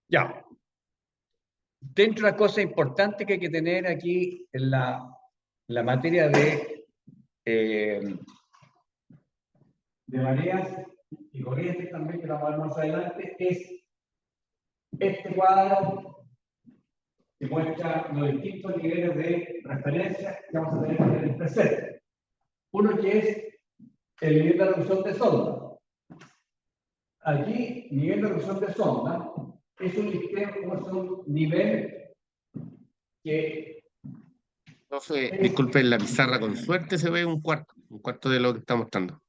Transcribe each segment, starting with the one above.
Ya. Dentro de las cosas importantes que hay que tener aquí en la materia de mareas y corrientes también, que lo vamos a ver más adelante, es este cuadro que muestra los distintos niveles de referencia que vamos a tener en el presente. Uno que es el nivel de reducción de sonda. Aquí, nivel de reducción de sonda es un nivel que... Profe, disculpe, en la pizarra con suerte se ve un cuarto de lo que está mostrando.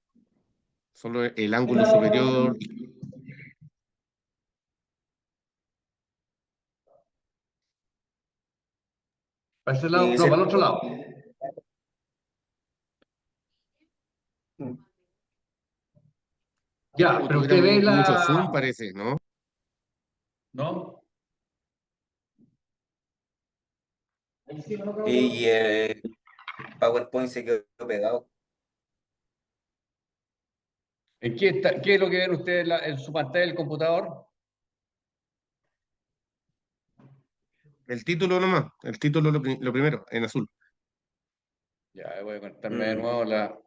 Solo el ángulo superior. ¿Para ese lado? No, para el otro lado. Ya, Como pero tuviera usted ve mucho zoom, parece, ¿no? ¿No? Ahí sí, ¿no? Y el PowerPoint se quedó pegado. ¿En qué es lo que ven ustedes en su pantalla del computador? El título nomás, el título lo primero, en azul. Ya, voy a conectarme de nuevo la...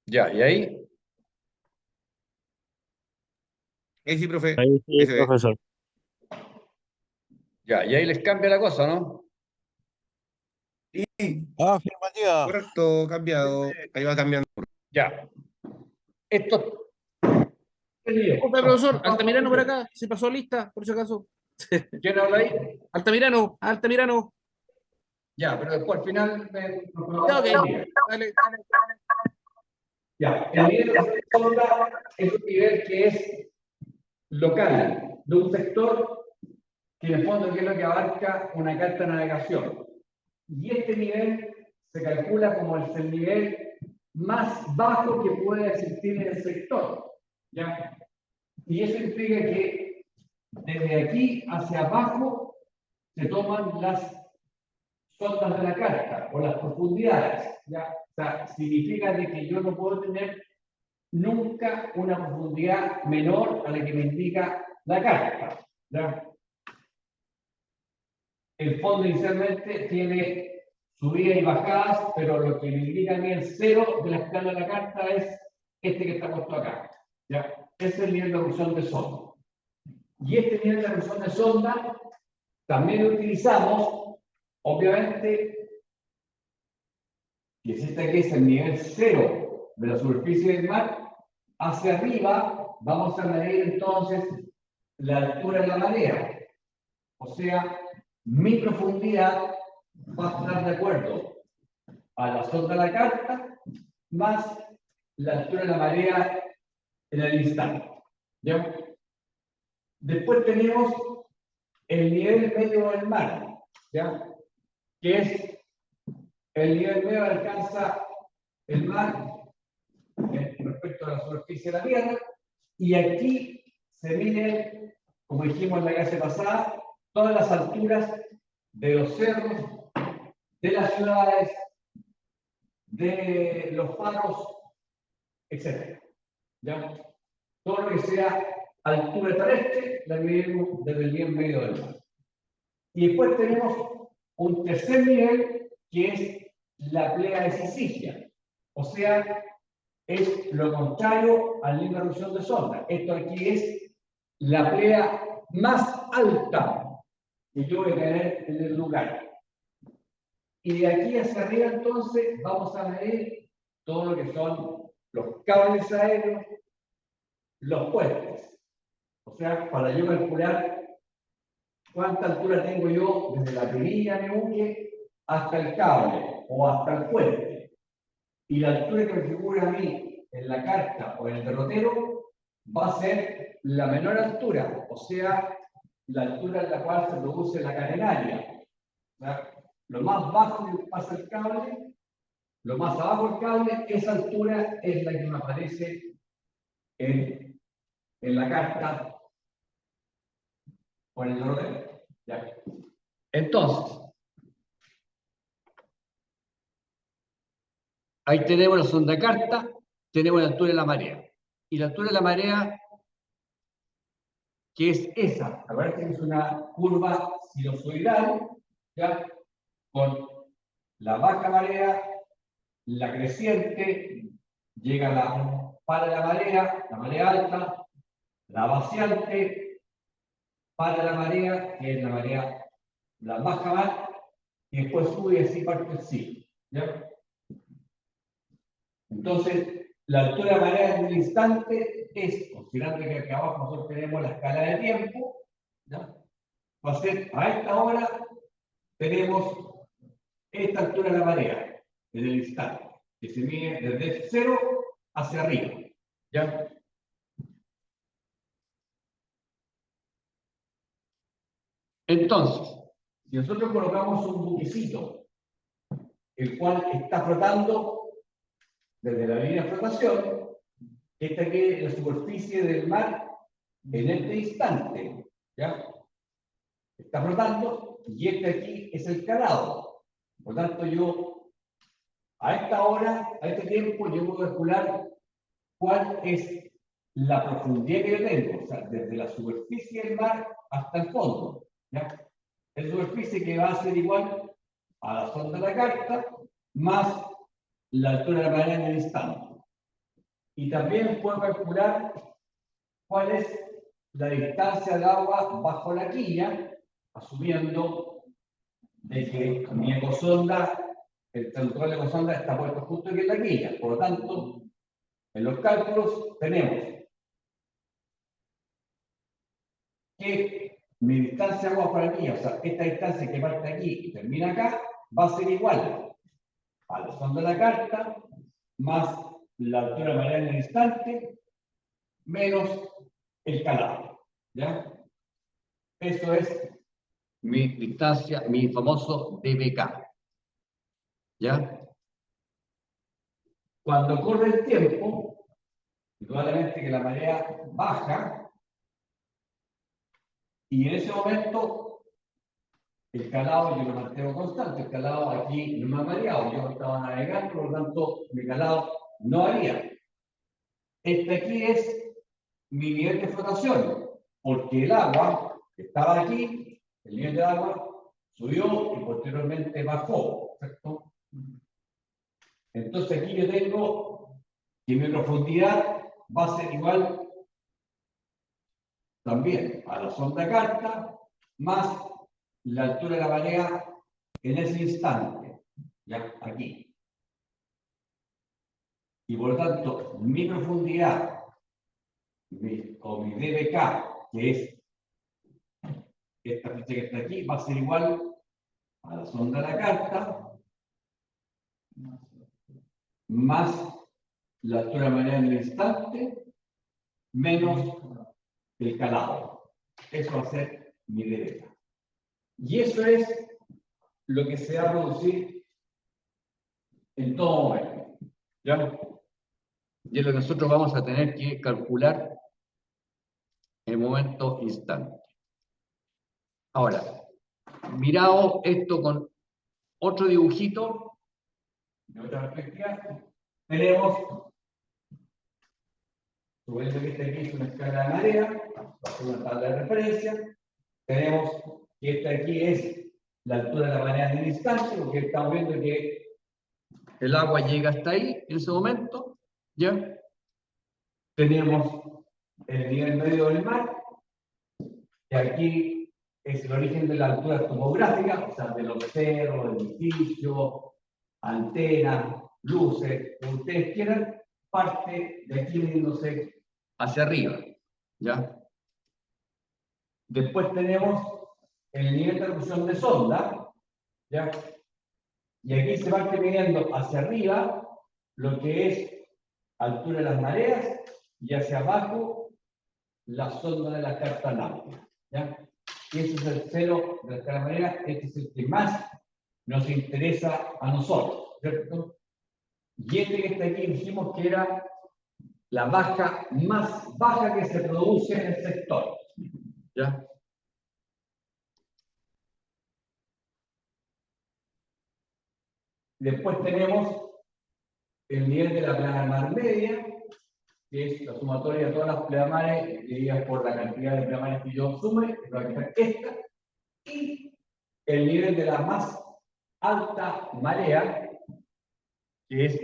Ya, ¿y ahí? Sí, profe, Ahí sí, ese ve. profesor. Ya, y ahí les cambia la cosa, ¿no? Afirmativa. Correcto, cambiado. Ahí va cambiando. Ya. Esto... Disculpe, profesor, Altamirano por acá, se pasó lista, por si acaso. ¿Quién habla ahí? Altamirano, Altamirano. Ya, pero después al final... Ya, ok. Dale. Ya, el nivel de sonda es un nivel que es local, de un sector que en el fondo es lo que abarca una carta de navegación. Y este nivel se calcula como el nivel más bajo que puede existir en el sector. ¿Ya? Y eso implica que desde aquí hacia abajo se toman las sondas de la carta o las profundidades. ¿Ya? O sea, significa de que yo no puedo tener nunca una profundidad menor a la que me indica la carta. ¿Ya? El fondo inicialmente tiene subidas y bajadas, pero lo que me indica a mí el cero de la escala de la carta es este que está puesto acá. ¿Ya? Ese es el nivel de erupción de sonda. Y este nivel de erupción de sonda también lo utilizamos, obviamente, y existe aquí es el nivel cero de la superficie del mar. Hacia arriba vamos a medir entonces la altura de la marea. O sea, mi profundidad va a estar de acuerdo a la sonda de la carta más la altura de la marea en el instante. ¿Ya? Después tenemos el nivel medio del mar, ¿ya? Que es el nivel medio que alcanza el mar respecto a la superficie de la Tierra, y aquí se miden, como dijimos en la clase pasada, todas las alturas de los cerros, de las ciudades, de los faros, etc. ¿Ya? Todo lo que sea altura terrestre, la medimos desde el nivel medio del mar. Y después tenemos un tercer nivel, que es la playa de Sicilia. O sea, es lo contrario al nivel de erupción de sonda. Esto aquí es la playa más alta que yo voy a tener en el lugar. Y de aquí hacia arriba, entonces, vamos a medir todo lo que son los cables aéreos, los puentes. O sea, para yo calcular cuánta altura tengo yo desde la perilla de mi buque hasta el cable o hasta el puente. Y la altura que me figura a mí en la carta o en el derrotero va a ser la menor altura, o sea, la altura en la cual se produce la catenaria. O sea, lo más bajo que pasa el cable, lo más abajo del cable, esa altura es la que me aparece en la carta o en el derrotero. ¿Ya? Entonces, Ahí tenemos la sonda carta, tenemos la altura de la marea. Y la altura de la marea, que es esa, la verdad es que es una curva sinusoidal, ¿ya? Con la baja marea, la creciente, llega para la marea alta, la vaciante, para la marea, que es la marea, la baja más, y después sube y así parte el ciclo, ¿ya? Entonces, la altura de marea en el instante es, considerando que acá abajo nosotros tenemos la escala de tiempo, ¿ya? Va a ser, a esta hora, tenemos esta altura de la marea en el instante, que se mide desde 0 hacia arriba, ¿ya? Entonces, si nosotros colocamos un buquecito, el cual está flotando desde la línea de flotación, esta aquí es la superficie del mar en este instante, ¿ya? Está flotando y este aquí es el calado. Por lo tanto, yo a esta hora, a este tiempo, yo puedo calcular cuál es la profundidad que yo tengo, o sea, desde la superficie del mar hasta el fondo, ¿ya? Es superficie que va a ser igual a la sonda de la carta más la altura de la marea en el instante. Y también puedo calcular cuál es la distancia de agua bajo la quilla, asumiendo de que mi ecosonda, el control de ecosonda está puesto justo aquí en la quilla. Por lo tanto, en los cálculos tenemos que mi distancia de agua bajo la quilla, o sea, esta distancia que parte aquí y termina acá, va a ser igual a la sonda de la carta más la altura de marea en el instante menos el calado, ¿ya? Eso es mi distancia, mi famoso dBK, ¿ya? Cuando corre el tiempo, indudablemente que la marea baja, y en ese momento el calado yo lo mantengo constante, el calado aquí no me ha variado, yo estaba navegando, por lo tanto mi calado no varía. Este aquí es mi nivel de flotación, porque el agua que estaba aquí, el nivel de agua, subió y posteriormente bajó, ¿cierto? Entonces aquí yo tengo que mi profundidad va a ser igual también a la sonda carta más la altura de la marea en ese instante, ya aquí. Y por lo tanto, mi profundidad o mi dBK, que es esta flecha que está aquí, va a ser igual a la sonda de la carta más la altura de la marea en el instante menos el calado. Eso va a ser mi dBK. Y eso es lo que se va a producir en todo momento, ¿ya? Y es lo que nosotros vamos a tener que calcular en el momento instante. Ahora, mirado esto con otro dibujito, de otra perspectiva, tenemos, suponiendo que este aquí es una escala de marea, va a ser una tabla de referencia, tenemos que esta aquí es la altura de la marea en el instante, porque estamos viendo que el agua llega hasta ahí, en ese momento, ¿ya? Tenemos el nivel medio del mar, que aquí es el origen de la altura topográfica, o sea, de los cerros, edificios, antenas, luces, como ustedes quieran, parte de aquí viniéndose hacia arriba, ¿ya? Después tenemos el nivel de erupción de sonda, ¿ya? Y aquí se va midiendo hacia arriba lo que es altura de las mareas y hacia abajo la sonda de la carta náutica, ¿ya? Y ese es el cero de la escala de marea, este es el que más nos interesa a nosotros, ¿cierto? Y este que está aquí dijimos que era la baja más baja que se produce en el sector, ¿ya? Después tenemos el nivel de la pleamar media, que es la sumatoria de todas las pleamares divididas por la cantidad de pleamares que yo sume, que va a quedar esta, y el nivel de la más alta marea, que es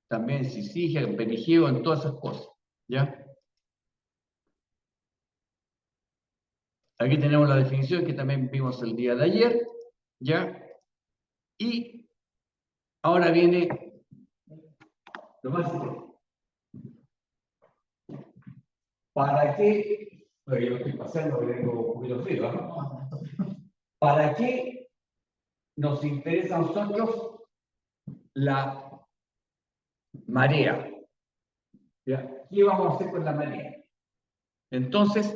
también Sisigia, Perigeo, en todas esas cosas, ¿ya? Aquí tenemos la definición que también vimos el día de ayer, ¿ya? Y ahora viene lo más importante. ¿Para qué? Bueno, yo lo estoy pasando porque tengo un poquito frío, ¿no? ¿Para qué nos interesa a nosotros la marea? ¿Ya? ¿Qué vamos a hacer con la marea? Entonces,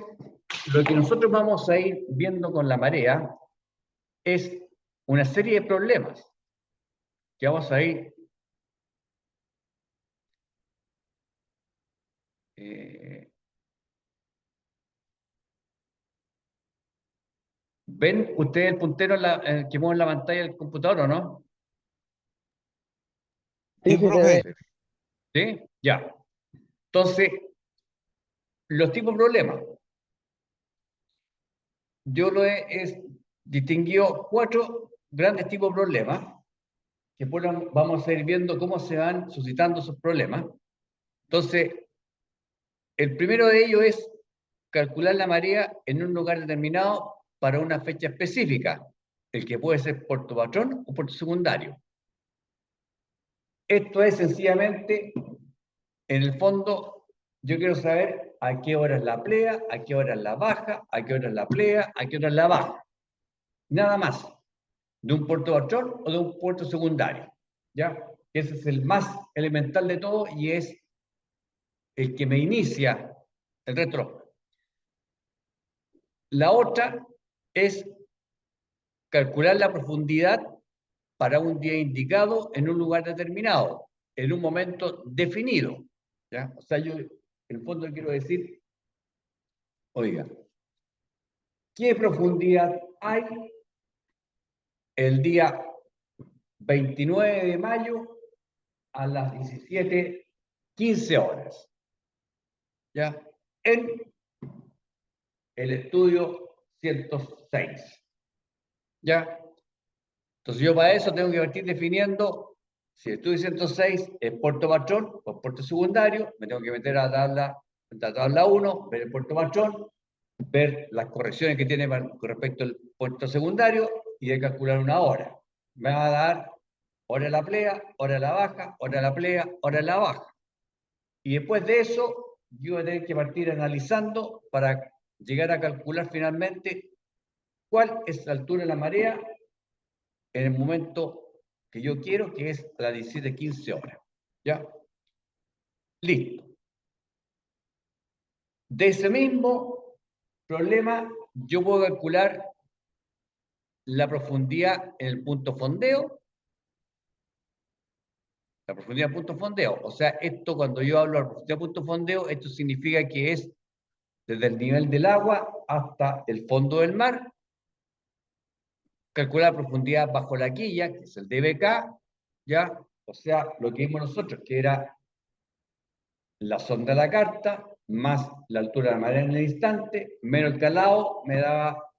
lo que nosotros vamos a ir viendo con la marea es una serie de problemas que vamos a ir ¿ven ustedes el puntero que mueve en la pantalla del computador o no? Sí, profe. ¿Sí? Ya. Entonces, los tipos de problemas. Yo lo he distinguido 4 grandes tipos de problemas, que después vamos a ir viendo cómo se van suscitando esos problemas. Entonces, el primero de ellos es calcular la marea en un lugar determinado para una fecha específica, el que puede ser puerto patrón o puerto secundario. Esto es sencillamente, en el fondo, yo quiero saber a qué hora es la plea, a qué hora es la baja, a qué hora es la plea, a qué hora es la baja. Nada más, de un puerto patrón o de un puerto secundario. ¿Ya? Ese es el más elemental de todo y es el que me inicia el resto. La otra es calcular la profundidad para un día indicado en un lugar determinado, en un momento definido. ¿Ya? O sea, yo en el fondo quiero decir, oiga, ¿qué profundidad hay el día 29 de mayo a las 17:15 horas? ¿Ya? En el estudio 106. ¿Ya? Entonces yo para eso tengo que partir definiendo si el estudio 106 es puerto patrón o puerto secundario, me tengo que meter a la tabla 1, ver el puerto patrón, ver las correcciones que tiene con respecto al puerto secundario y de calcular una hora. Me va a dar hora de la plea, hora de la baja, hora de la plea, hora de la baja. Y después de eso, yo voy a tener que partir analizando para llegar a calcular finalmente cuál es la altura de la marea en el momento que yo quiero, que es a las 17:15 horas. ¿Ya? Listo. De ese mismo problema, yo puedo calcular la profundidad en el punto fondeo. La profundidad del punto fondeo. O sea, esto cuando yo hablo de profundidad del punto fondeo, esto significa que es desde el nivel del agua hasta el fondo del mar. Calcular la profundidad bajo la quilla, que es el dBk, ¿ya? O sea, lo que vimos nosotros, que era la sonda de la carta, más la altura de la marea en el instante, menos el calado, me daba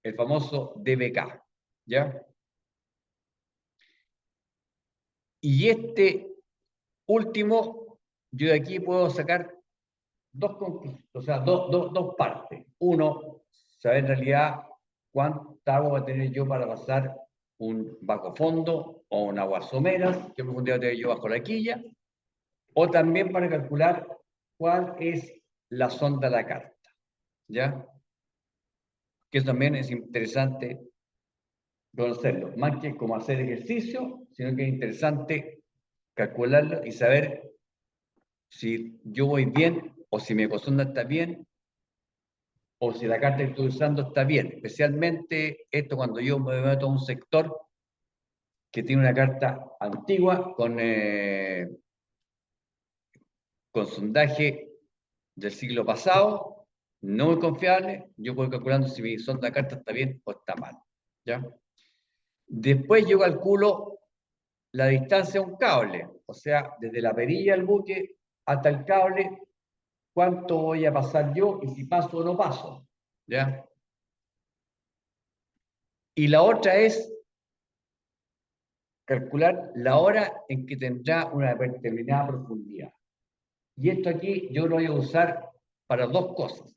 el famoso dBk, ¿ya? Y este último, yo de aquí puedo sacar dos conclusiones, o sea, dos partes. Uno, saber en realidad cuánta agua va a tener yo para pasar un bajo fondo o un aguas someras, qué profundidad tengo yo bajo la quilla, o también para calcular cuál es la sonda de la carta, ¿ya? Que eso también es interesante conocerlo, más que como hacer ejercicio, sino que es interesante calcularlo y saber si yo voy bien o si mi ecosonda está bien o si la carta que estoy usando está bien. Especialmente esto cuando yo me meto a un sector que tiene una carta antigua con sondaje del siglo pasado, no muy confiable, yo voy calculando si mi sonda de carta está bien o está mal. ¿Ya? Después yo calculo la distancia a un cable, o sea, desde la perilla del buque hasta el cable, cuánto voy a pasar yo y si paso o no paso, ¿ya? Y la otra es calcular la hora en que tendrá una determinada profundidad. Y esto aquí yo lo voy a usar para dos cosas.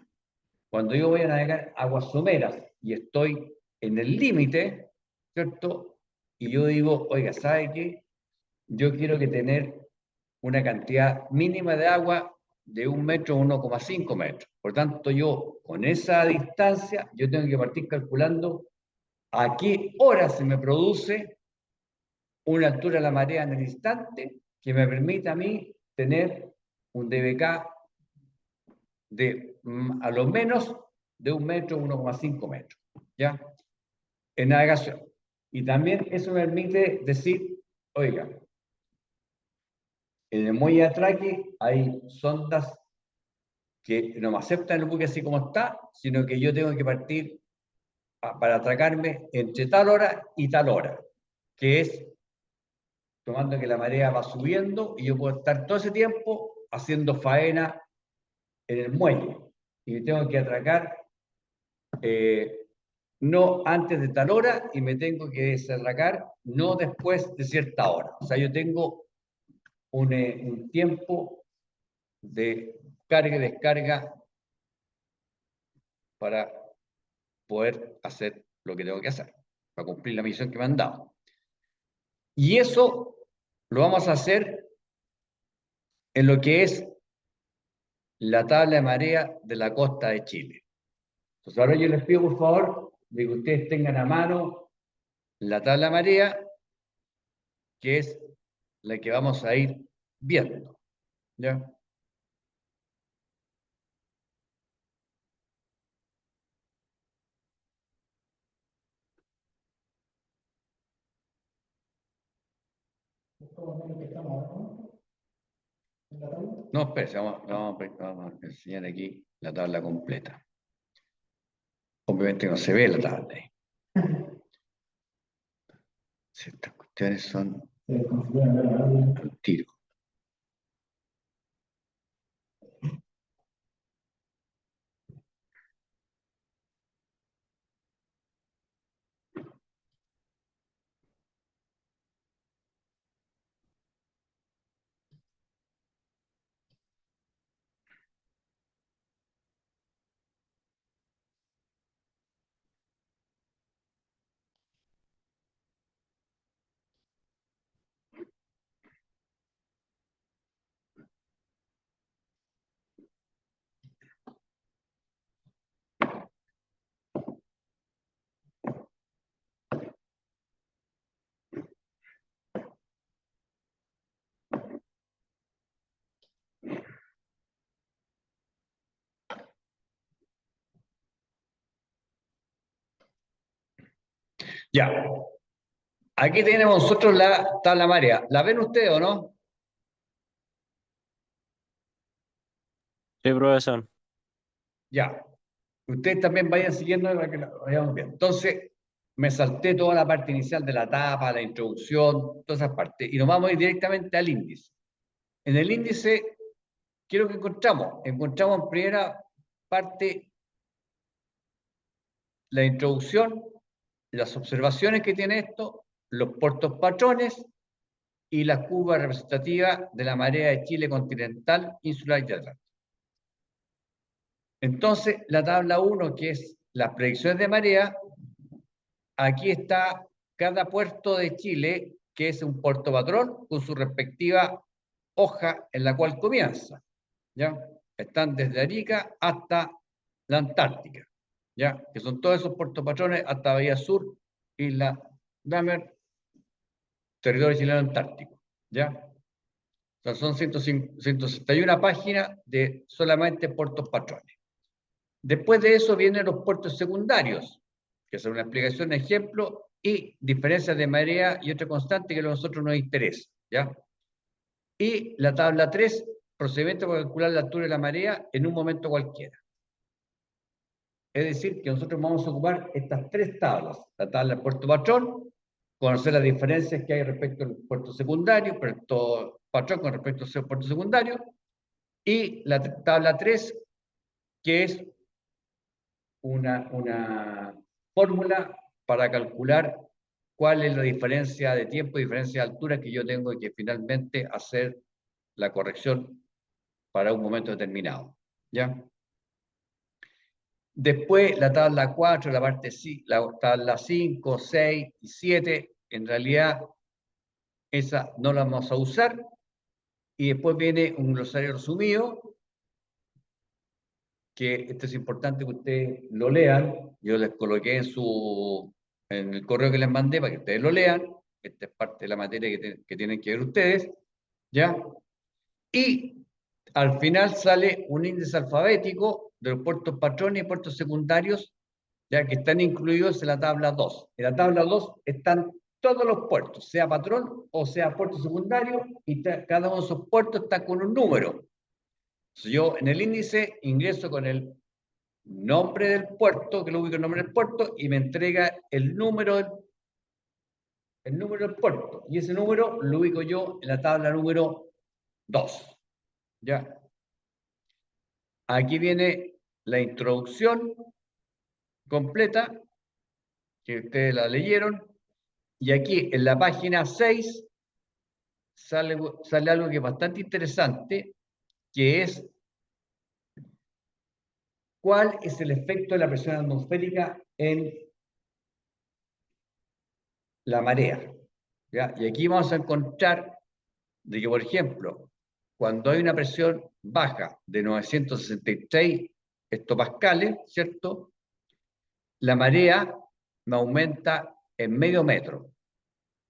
Cuando yo voy a navegar aguas someras y estoy en el límite, ¿cierto? Y yo digo, oiga, ¿sabe qué? Yo quiero que tener una cantidad mínima de agua de 1 metro a 1,5 metros. Por tanto, yo con esa distancia, yo tengo que partir calculando a qué hora se me produce una altura de la marea en el instante que me permita a mí tener un dBK de a lo menos de 1 metro a 1,5 metros, ¿ya? En navegación. Y también eso me permite decir, oiga, en el muelle de atraque hay sondas que no me aceptan el buque así como está, sino que yo tengo que partir para atracarme entre tal hora y tal hora, que es tomando que la marea va subiendo y yo puedo estar todo ese tiempo haciendo faena en el muelle. Y tengo que atracar no antes de tal hora y me tengo que desatracar no después de cierta hora. O sea, yo tengo un tiempo de carga y descarga para poder hacer lo que tengo que hacer, para cumplir la misión que me han dado. Y eso lo vamos a hacer en lo que es la tabla de marea de la costa de Chile. Entonces ahora yo les pido por favor de que ustedes tengan a mano la tabla de marea, que es la que vamos a ir viendo, ¿ya? No, espérense, vamos a enseñar aquí la tabla completa. Obviamente no se ve la tabla ahí. Estas cuestiones son un tiro. Ya. Aquí tenemos nosotros la tabla marea. ¿La ven ustedes o no? Sí, profesor. Ya. Ustedes también vayan siguiendo para que la vayamos bien. Entonces, me salté toda la parte inicial de la tapa, la introducción, todas esas partes. Y nos vamos a ir directamente al índice. En el índice, ¿qué es lo que encontramos? Encontramos en primera parte la introducción, las observaciones que tiene esto, los puertos patrones y la curva representativa de la marea de Chile continental, insular y atlántico. Entonces, la tabla 1, que es las predicciones de marea, aquí está cada puerto de Chile, que es un puerto patrón, con su respectiva hoja en la cual comienza. ¿Ya? Están desde Arica hasta la Antártica, ¿ya? Que son todos esos puertos patrones hasta Bahía Sur, Isla Dahmer, territorio chileno antártico, ¿ya? O sea, son 161 páginas de solamente puertos patrones. Después de eso vienen los puertos secundarios, que son una explicación, ejemplo, y diferencias de marea y otra constante que a nosotros nos interesa, ¿ya? Y la tabla 3, procedimiento para calcular la altura de la marea en un momento cualquiera. Es decir, que nosotros vamos a ocupar estas tres tablas, la tabla del puerto patrón, conocer las diferencias que hay respecto al puerto secundario, puerto patrón con respecto al puerto secundario, y la tabla 3, que es una fórmula para calcular cuál es la diferencia de tiempo y diferencia de altura que yo tengo que finalmente hacer la corrección para un momento determinado. ¿Ya? Después la tabla 4, la parte la tabla 5, 6 y 7, en realidad esa no la vamos a usar. Y después viene un glosario resumido, que esto es importante que ustedes lo lean. Yo les coloqué en el correo que les mandé para que ustedes lo lean. Esta es parte de la materia que tienen que ver ustedes. ¿Ya? Y al final sale un índice alfabético de los puertos patrones y puertos secundarios, ya que están incluidos en la tabla 2. En la tabla 2 están todos los puertos, sea patrón o sea puerto secundario, y cada uno de esos puertos está con un número. Si yo en el índice ingreso con el nombre del puerto, que lo ubico el nombre del puerto, y me entrega el número del puerto. Y ese número lo ubico yo en la tabla número 2. ¿Ya? Aquí viene la introducción completa, que ustedes la leyeron, y aquí en la página 6 sale algo que es bastante interesante, que es cuál es el efecto de la presión atmosférica en la marea. ¿Ya? Y aquí vamos a encontrar de que, por ejemplo, cuando hay una presión baja de 963 hectopascales, ¿cierto? La marea me aumenta en medio metro.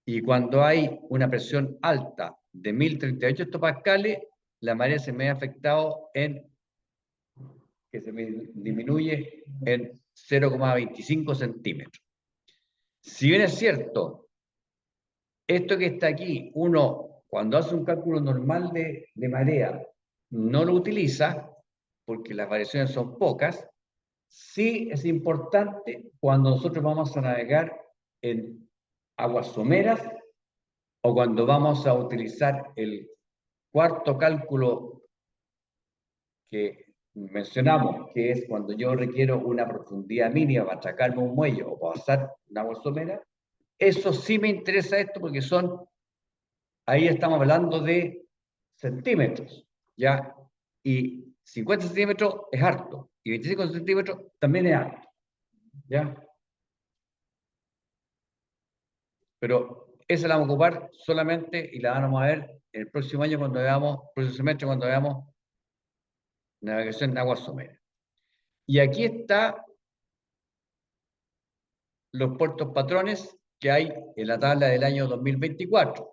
Y cuando hay una presión alta de 1038 hectopascales, la marea se me ha afectado que se me disminuye en 0,25 centímetros. Si bien es cierto, esto que está aquí, uno cuando hace un cálculo normal de marea, no lo utiliza, porque las variaciones son pocas. Sí es importante cuando nosotros vamos a navegar en aguas someras o cuando vamos a utilizar el cuarto cálculo que mencionamos, que es cuando yo requiero una profundidad mínima para atracarme un muelle o para pasar una agua somera. Eso sí me interesa esto porque ahí estamos hablando de centímetros, ¿ya? Y 50 centímetros es harto, y 25 centímetros también es harto, ¿ya? Pero esa la vamos a ocupar solamente y la vamos a ver el próximo año cuando veamos, el próximo semestre cuando veamos navegación en aguas someras. Y aquí está los puertos patrones que hay en la tabla del año 2024.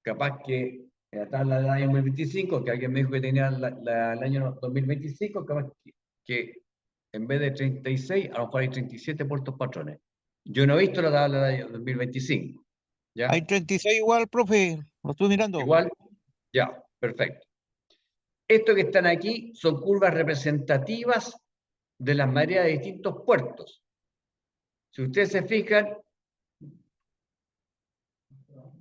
Capaz que en la tabla del año 2025, que alguien me dijo que tenía el año 2025, capaz que en vez de 36, a lo mejor hay 37 puertos patrones. Yo no he visto la tabla del año 2025. ¿Ya? Hay 36 igual, profe, lo estoy mirando. Igual, ya, perfecto. Estos que están aquí son curvas representativas de las mareas de distintos puertos. Si ustedes se fijan,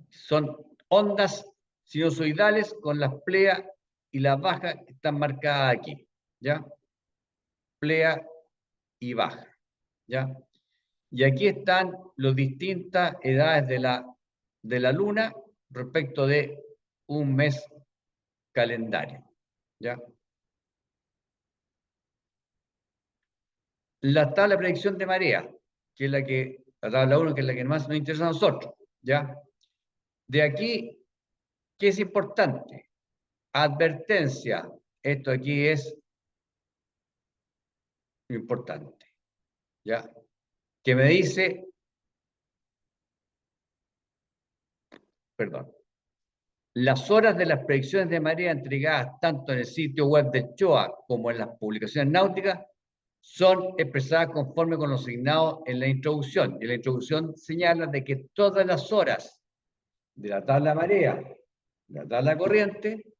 son ondas sinusoidales con las pleas y las bajas que están marcadas aquí, ¿ya? Plea y baja, ¿ya? Y aquí están las distintas edades de la luna respecto de un mes calendario, ¿ya? La tabla de predicción de marea, que es la tabla 1, que es la que más nos interesa a nosotros, ¿ya? De aquí, ¿qué es importante? Advertencia. Esto aquí es importante, ¿ya? Que me dice, perdón, las horas de las predicciones de marea entregadas tanto en el sitio web de CHOA como en las publicaciones náuticas son expresadas conforme con lo asignado en la introducción. Y la introducción señala de que todas las horas de la tabla marea, la tabla corriente,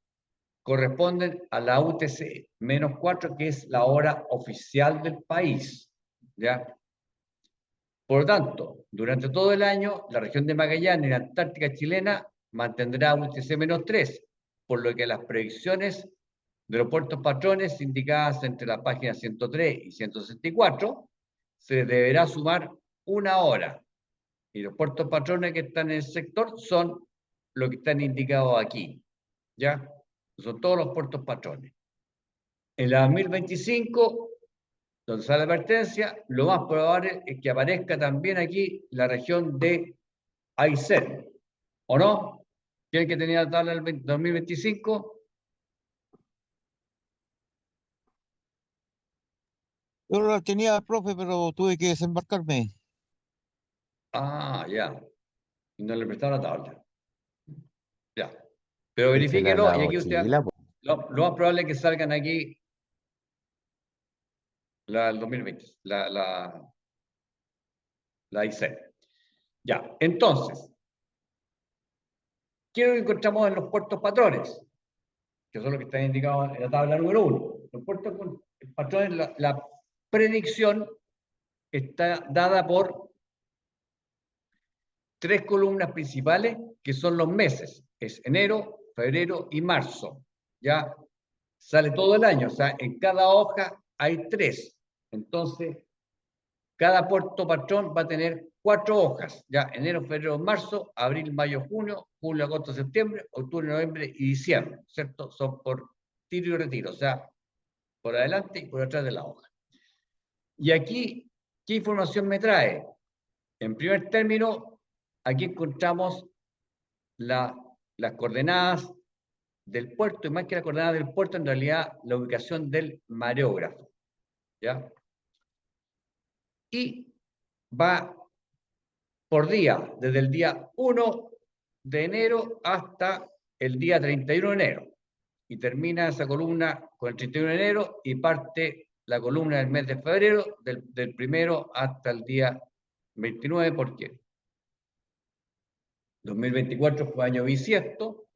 corresponden a la UTC -4, que es la hora oficial del país, ¿ya? Por lo tanto, durante todo el año, la región de Magallanes y la Antártica chilena mantendrá UTC-3, por lo que las predicciones de los puertos patrones indicadas entre la página 103 y 164 se les deberá sumar 1 hora. Y los puertos patrones que están en el sector son los que están indicados aquí. ¿Ya? Son todos los puertos patrones. En la 2025, donde sale la advertencia, lo más probable es que aparezca también aquí la región de Aysén. ¿O no? ¿Quién que tenía la tabla del 2025? Yo no la tenía, profe, pero tuve que desembarcarme. Ah, ya. Y no le prestaron la tabla. Ya. Pero Es que verifíquelo la y aquí usted. mochila, po. Lo más probable es que salgan aquí la del 2020, la Aysén. Ya. Entonces, ¿qué es lo que encontramos en los puertos patrones? Que son los que están indicados en la tabla número 1. Los puertos patrones, la predicción está dada por 3 columnas principales, que son los meses. Es enero, febrero y marzo. Ya sale todo el año, o sea, en cada hoja hay 3. Entonces, cada puerto patrón va a tener 4 hojas. Ya enero, febrero, marzo, abril, mayo, junio, julio, agosto, septiembre, octubre, noviembre y diciembre. ¿Cierto? Son por tiro y retiro, o sea, por adelante y por atrás de la hoja. Y aquí, ¿qué información me trae? En primer término, aquí encontramos las coordenadas del puerto, y más que la coordenada del puerto, en realidad la ubicación del mareógrafo. ¿Ya? Y va por día, desde el día 1 de enero hasta el día 31 de enero. Y termina esa columna con el 31 de enero y parte la columna del mes de febrero, del 1 hasta el día 29, ¿por qué? 2024 fue año bisiesto,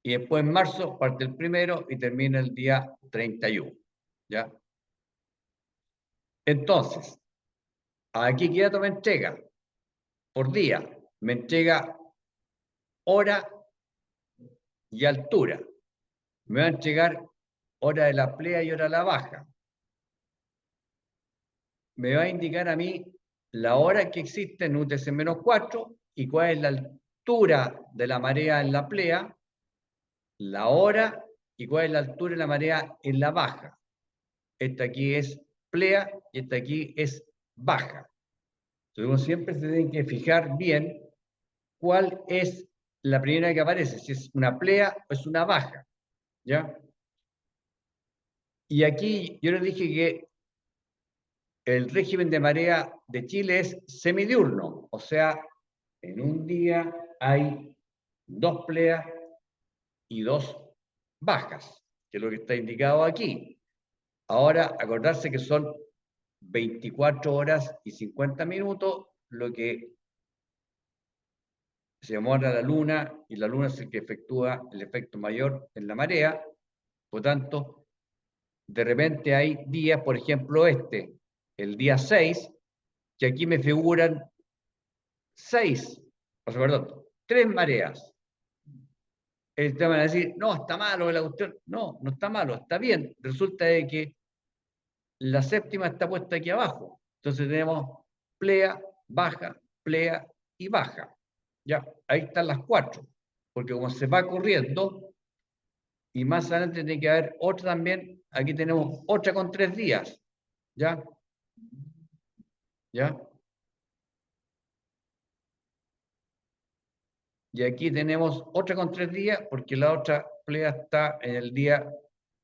y después en marzo parte el 1 y termina el día 31. ¿Ya? Entonces, aquí ¿qué dato me entrega? Por día, me entrega hora y altura. Me va a entregar hora de la plea y hora de la baja. Me va a indicar a mí la hora que existe en UTC-4 y cuál es la altura de la marea en la plea, la hora y cuál es la altura de la marea en la baja. Esta aquí es plea y esta aquí es baja. Entonces uno siempre se tiene que fijar bien cuál es la primera que aparece, si es una plea o es una baja. ¿Ya? Y aquí yo les dije que el régimen de marea de Chile es semidiurno, o sea, en un día hay 2 pleas y 2 bajas, que es lo que está indicado aquí. Ahora, acordarse que son 24 horas y 50 minutos, lo que se demora la luna, y la luna es el que efectúa el efecto mayor en la marea. Por tanto, de repente hay días, por ejemplo el día 6, que aquí me figuran 3 mareas. Te van a decir, no, está malo la cuestión. No, no está malo, está bien. Resulta de que la séptima está puesta aquí abajo. Entonces tenemos plea, baja, plea y baja. Ya, ahí están las 4. Porque como se va corriendo, y más adelante tiene que haber otra también, aquí tenemos otra con 3 días. ¿Ya? ¿Ya? Y aquí tenemos otra con 3 días, porque la otra plea está en el día,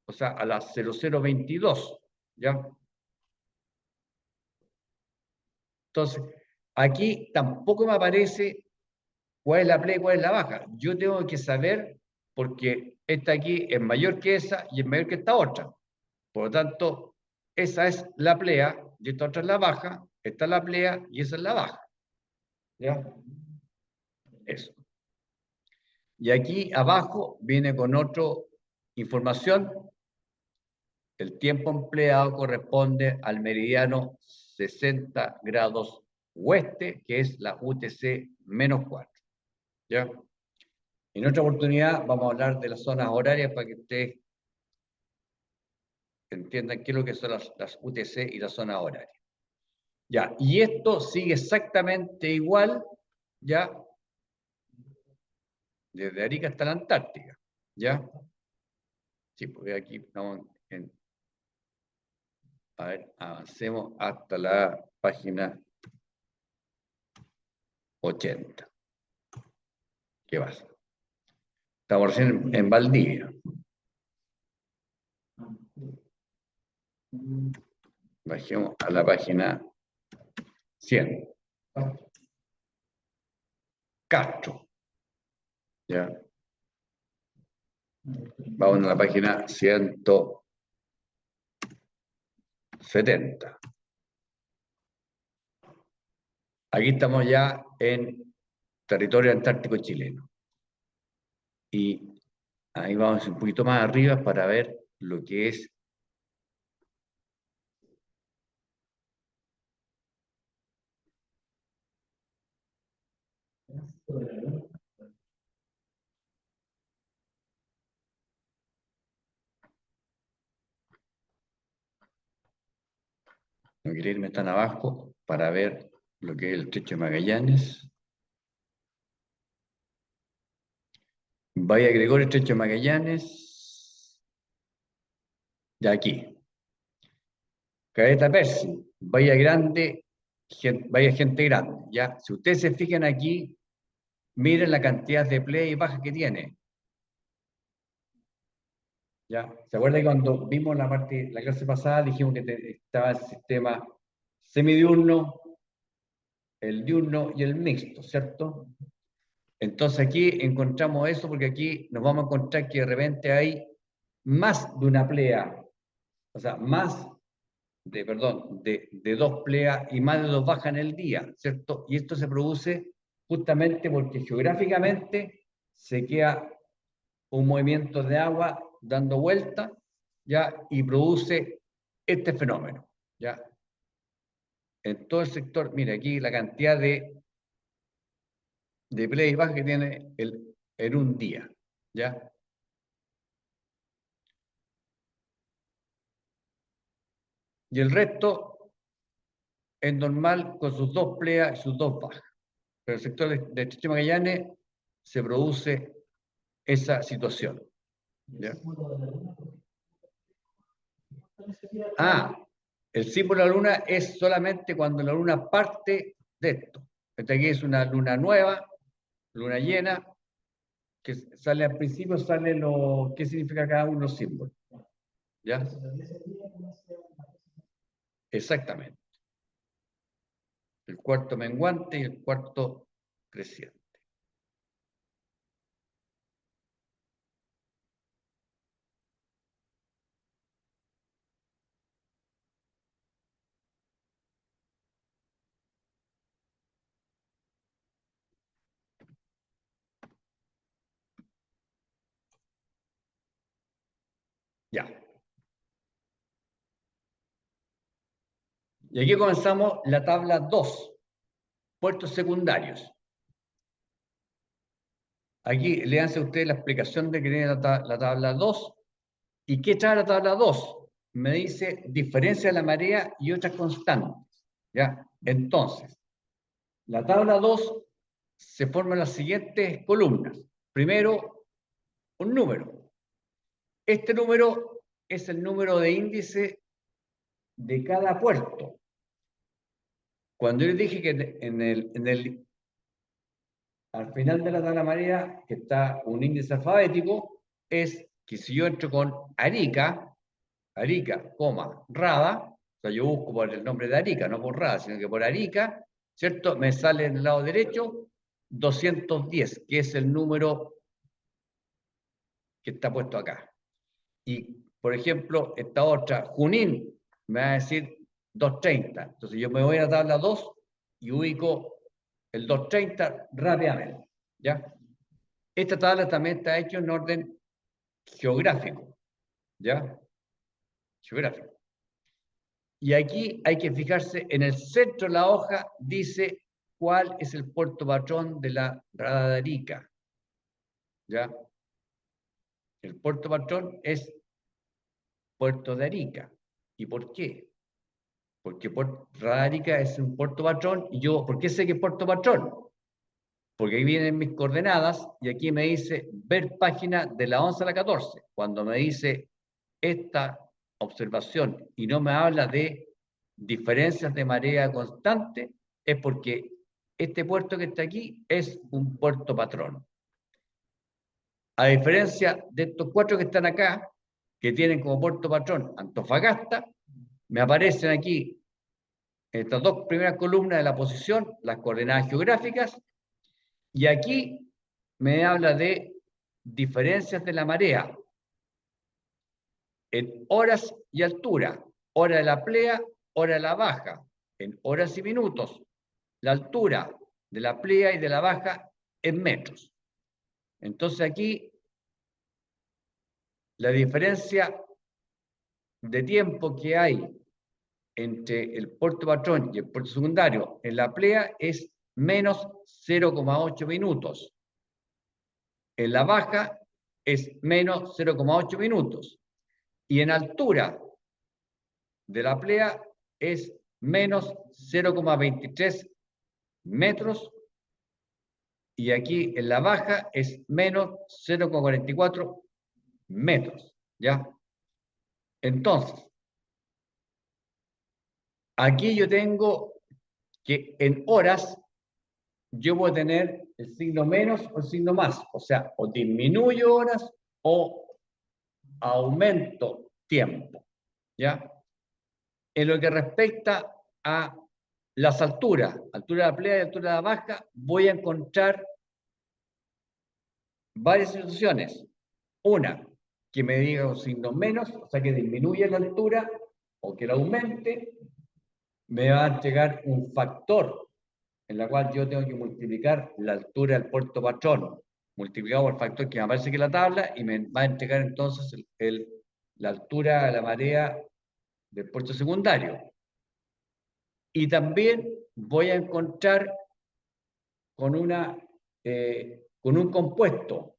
o sea, a las 0022. ¿Ya? Entonces, aquí tampoco me aparece cuál es la plea y cuál es la baja. Yo tengo que saber, porque esta aquí es mayor que esa y es mayor que esta otra. Por lo tanto, esa es la plea y esta otra es la baja, esta es la plea y esa es la baja. ¿Ya? Eso. Y aquí abajo viene con otra información. El tiempo empleado corresponde al meridiano 60 grados oeste, que es la UTC -4. ¿Ya? En otra oportunidad vamos a hablar de las zonas horarias para que ustedes entiendan qué es lo que son las UTC y las zonas horarias. Ya, y esto sigue exactamente igual, ya, desde Arica hasta la Antártica, ¿ya? Sí, porque aquí estamos en... A ver, avancemos hasta la página 80. ¿Qué pasa? Estamos recién en Valdivia. Bajemos a la página 100. Castro. ¿Ya? Vamos a la página 170. Aquí estamos ya en territorio antártico chileno. Y ahí vamos un poquito más arriba para ver lo que es no quiero irme tan abajo para ver lo que es el estrecho de Magallanes. Bahía Gregorio, estrecho de Magallanes. De aquí. Caleta Percy, Bahía Grande, Bahía Gente Grande. ¿Ya? Si ustedes se fijan aquí, miren la cantidad de playa y baja que tiene. ¿Ya? ¿Se acuerdan cuando vimos la clase pasada, dijimos que estaba el sistema semidiurno, el diurno y el mixto, ¿cierto? Entonces aquí encontramos eso porque aquí nos vamos a encontrar que de repente hay más de una plea, o sea, más de, perdón, de dos pleas y más de dos bajas en el día, ¿cierto? Y esto se produce justamente porque geográficamente se queda un movimiento de agua dando vuelta, ¿ya? Y produce este fenómeno, ¿ya? En todo el sector, mira aquí la cantidad de play y baja que tiene en un día, ¿ya? Y el resto es normal con sus dos pleas y sus dos bajas. Pero el sector de Estrecho de Magallanes se produce esa situación. ¿Ya? El símbolo de la luna es solamente cuando la luna parte de esto. Esta aquí es una luna nueva, luna llena, que sale al principio, sale lo que significa cada uno de los símbolos. ¿Ya? Exactamente. El cuarto menguante y el cuarto creciente. Ya. Y aquí comenzamos la tabla 2, puertos secundarios. Aquí le hace a usted la explicación de que tiene la tabla 2. ¿Y qué trae la tabla 2? Me dice diferencia de la marea y otras constantes. ¿Ya? Entonces, la tabla 2 se forma en las siguientes columnas. Primero, un número. Este número es el número de índice de cada puerto. Cuando yo dije que al final de la tabla marea, que está un índice alfabético, es que si yo entro con Arica, Rada, o sea, yo busco por el nombre de Arica, no por Rada, sino que por Arica, ¿cierto? Me sale en el lado derecho 210, que es el número que está puesto acá. Y, por ejemplo, esta otra, Junín, me va a decir 230. Entonces yo me voy a la tabla 2 y ubico el 230 rápidamente, ¿ya? Esta tabla también está hecha en orden geográfico, ¿ya? Geográfico. Y aquí hay que fijarse en el centro de la hoja, dice cuál es el puerto patrón de la rada de Arica. ¿Ya? El puerto patrón es Puerto de Arica. ¿Y por qué? Porque Rada de Arica es un puerto patrón y yo, ¿por qué sé que es puerto patrón? Porque ahí vienen mis coordenadas y aquí me dice ver página de la 11 a la 14. Cuando me dice esta observación y no me habla de diferencias de marea constante, es porque este puerto que está aquí es un puerto patrón. A diferencia de estos 4 que están acá, que tienen como puerto patrón Antofagasta, me aparecen aquí en estas 2 primeras columnas de la posición, las coordenadas geográficas, y aquí me habla de diferencias de la marea en horas y altura, hora de la plea, hora de la baja, en horas y minutos, la altura de la plea y de la baja en metros. Entonces aquí la diferencia de tiempo que hay entre el puerto patrón y el puerto secundario en la plea es menos 0,8 minutos. En la baja es menos 0,8 minutos. Y en altura de la plea es menos 0,23 metros. Y aquí en la baja es menos 0,44 metros. ¿Ya? Entonces, aquí yo tengo que en horas yo voy a tener el signo menos o el signo más. O sea, o disminuyo horas o aumento tiempo. ¿Ya? En lo que respecta a las alturas, altura de la playa y altura de la baja, voy a encontrar varias situaciones. Una, que me diga un signo menos, o sea, que disminuya la altura o que la aumente, me va a entregar un factor en la cual yo tengo que multiplicar la altura del puerto patrón, multiplicado por el factor que me aparece aquí en la tabla, y me va a entregar entonces la altura de la marea del puerto secundario. Y también voy a encontrar con un compuesto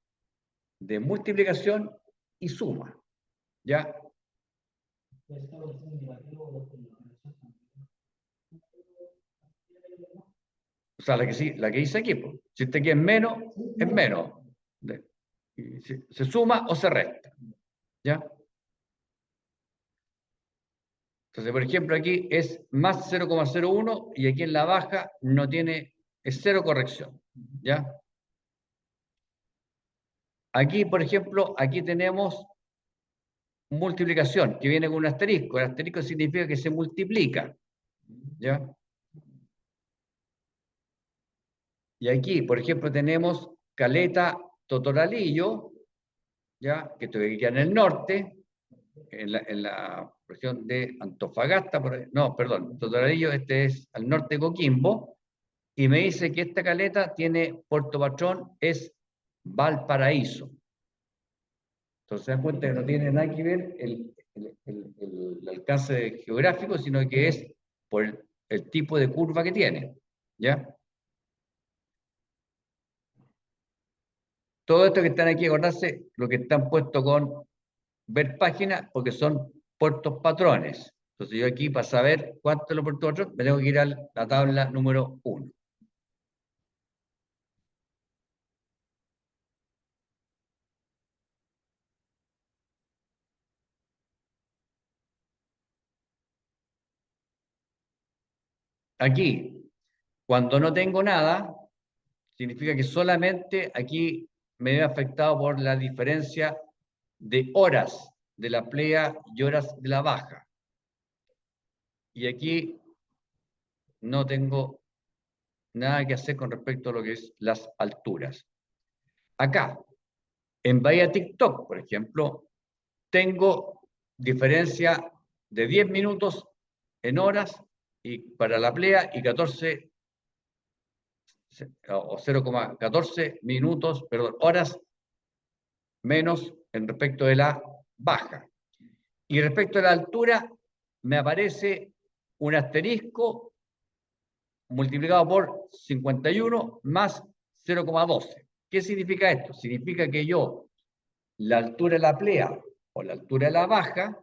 de multiplicación y suma. ¿Ya? O sea, la que hice aquí. Pues. Si este aquí es menos, es menos. Se suma o se resta. ¿Ya? Entonces, por ejemplo, aquí es más 0,01 y aquí en la baja no tiene, es cero corrección. ¿Ya? Aquí, por ejemplo, aquí tenemos multiplicación, que viene con un asterisco. El asterisco significa que se multiplica. ¿Ya? Y aquí, por ejemplo, tenemos Caleta Totoralillo, ¿ya? Que todavía queda en el norte, en la región de Antofagasta, no, perdón, Totoralillo, este es al norte de Coquimbo, y me dice que esta caleta tiene puerto patrón, es Valparaíso. Entonces se dan cuenta que no tiene nada que ver el alcance geográfico, sino que es por el tipo de curva que tiene. ¿Ya? Todo esto que están aquí, acordarse, lo que están puestos con ver páginas, porque son puertos patrones. Entonces yo aquí, para saber cuánto es los puertos patrones, me tengo que ir a la tabla número 1. Aquí, cuando no tengo nada, significa que solamente aquí me he afectado por la diferencia de horas de la plea y horas de la baja. Y aquí no tengo nada que hacer con respecto a lo que es las alturas. Acá, en Bahía TikTok, por ejemplo, tengo diferencia de 10 minutos en horas y para la plea y 14 o 0,14 minutos, perdón, horas menos en respecto de la baja. Y respecto a la altura, me aparece un asterisco multiplicado por 51 más 0,12. ¿Qué significa esto? Significa que yo la altura de la plea o la altura de la baja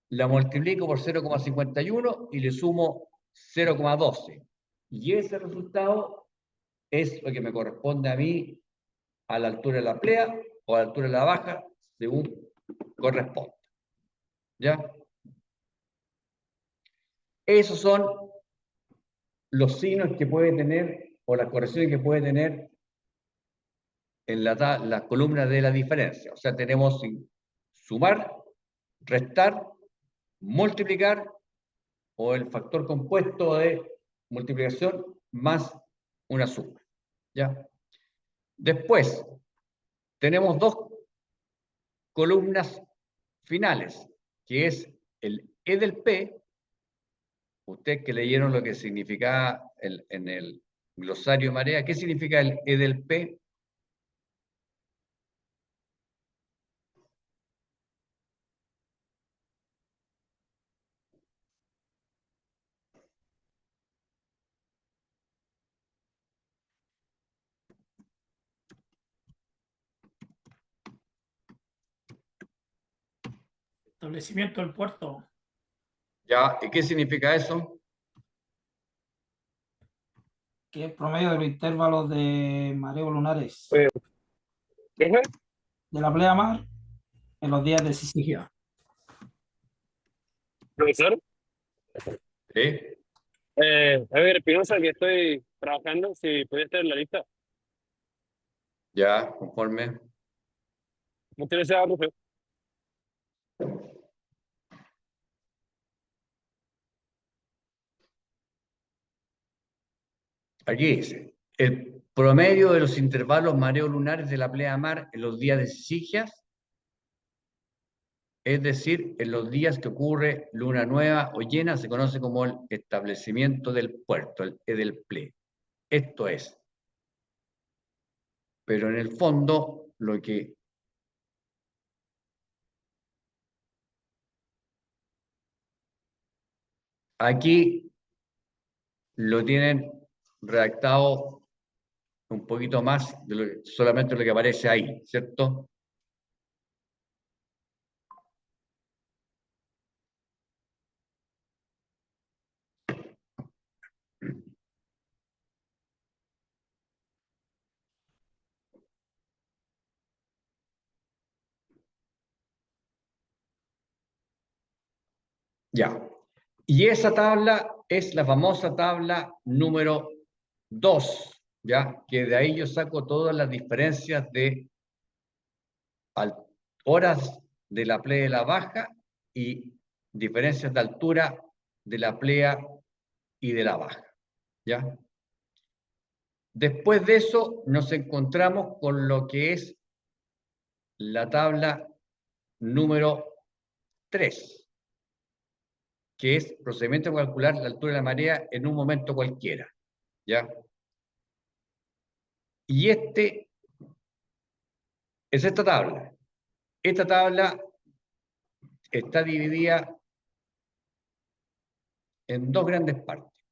la multiplico por 0,51 y le sumo 0,12. Y ese resultado es lo que me corresponde a mí a la altura de la plea o a la altura de la baja, según corresponda. ¿Ya? Esos son los signos que puede tener o las correcciones que puede tener en la columna de la diferencia. O sea, tenemos sumar, restar, multiplicar o el factor compuesto de multiplicación más una suma. ¿Ya? Después, tenemos dos columnas finales, que es el E del P. Ustedes que leyeron lo que significaba en el glosario Marea, ¿qué significa el E del P? Establecimiento del puerto. ¿Ya? ¿Y qué significa eso? Que es promedio de los intervalos de mareos lunares ¿Profe? de la pleamar en los días de Sisigia. Profesor, ¿Sí? Javier Espinosa, que estoy trabajando, si puede estar en la lista. Ya, conforme. Muchas gracias, profe. Aquí dice, el promedio de los intervalos mareolunares de la pleamar en los días de Sigias, es decir, en los días que ocurre luna nueva o llena, se conoce como el establecimiento del puerto, el EDELPLE. Esto es. Pero en el fondo, lo que aquí lo tienen redactado un poquito más de solamente lo que aparece ahí, ¿cierto? Ya. Y esa tabla es la famosa tabla número 2, ¿ya? Que de ahí yo saco todas las diferencias de horas de la plea de la baja y diferencias de altura de la plea y de la baja, ¿ya? Después de eso nos encontramos con lo que es la tabla número 3, que es procedimiento para calcular la altura de la marea en un momento cualquiera, ¿ya? Y es esta tabla. Esta tabla está dividida en dos grandes partes.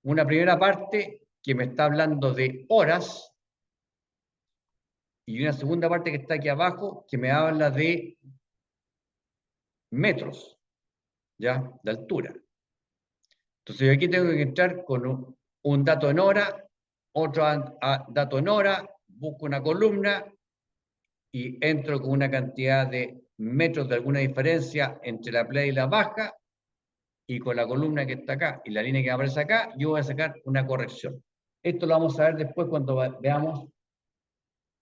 Una primera parte que me está hablando de horas y una segunda parte que está aquí abajo que me habla de metros, ¿ya? De altura. Entonces yo aquí tengo que entrar con un dato en hora, otro dato en hora, busco una columna y entro con una cantidad de metros de alguna diferencia entre la playa y la baja, y con la columna que está acá y la línea que aparece acá, yo voy a sacar una corrección. Esto lo vamos a ver después cuando veamos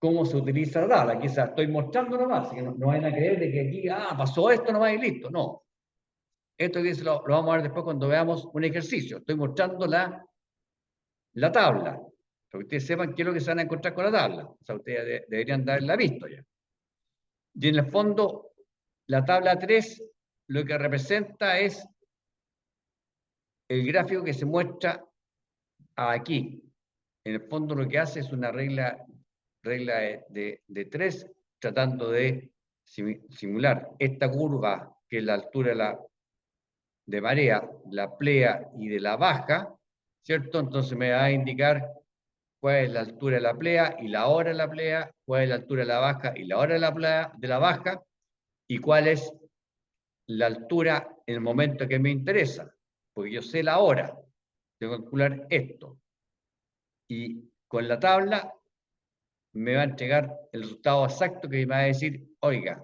cómo se utiliza la tabla. Aquí se la estoy mostrando nomás, así que no vayan a creer de que aquí, pasó esto nomás y listo. No. Esto que lo vamos a ver después cuando veamos un ejercicio. Estoy mostrando la tabla, para que ustedes sepan qué es lo que se van a encontrar con la tabla. O sea, ustedes deberían haberla visto ya. Y en el fondo, la tabla 3 lo que representa es el gráfico que se muestra aquí. En el fondo lo que hace es una regla de 3, tratando de simular esta curva, que es la altura de marea, la plea y de la baja, ¿cierto? Entonces me va a indicar cuál es la altura de la plea y la hora de la plea, cuál es la altura de la baja y la hora de la plea, de la baja, y cuál es la altura en el momento que me interesa, porque yo sé la hora, tengo que calcular esto. Y con la tabla me va a entregar el resultado exacto que me va a decir, oiga,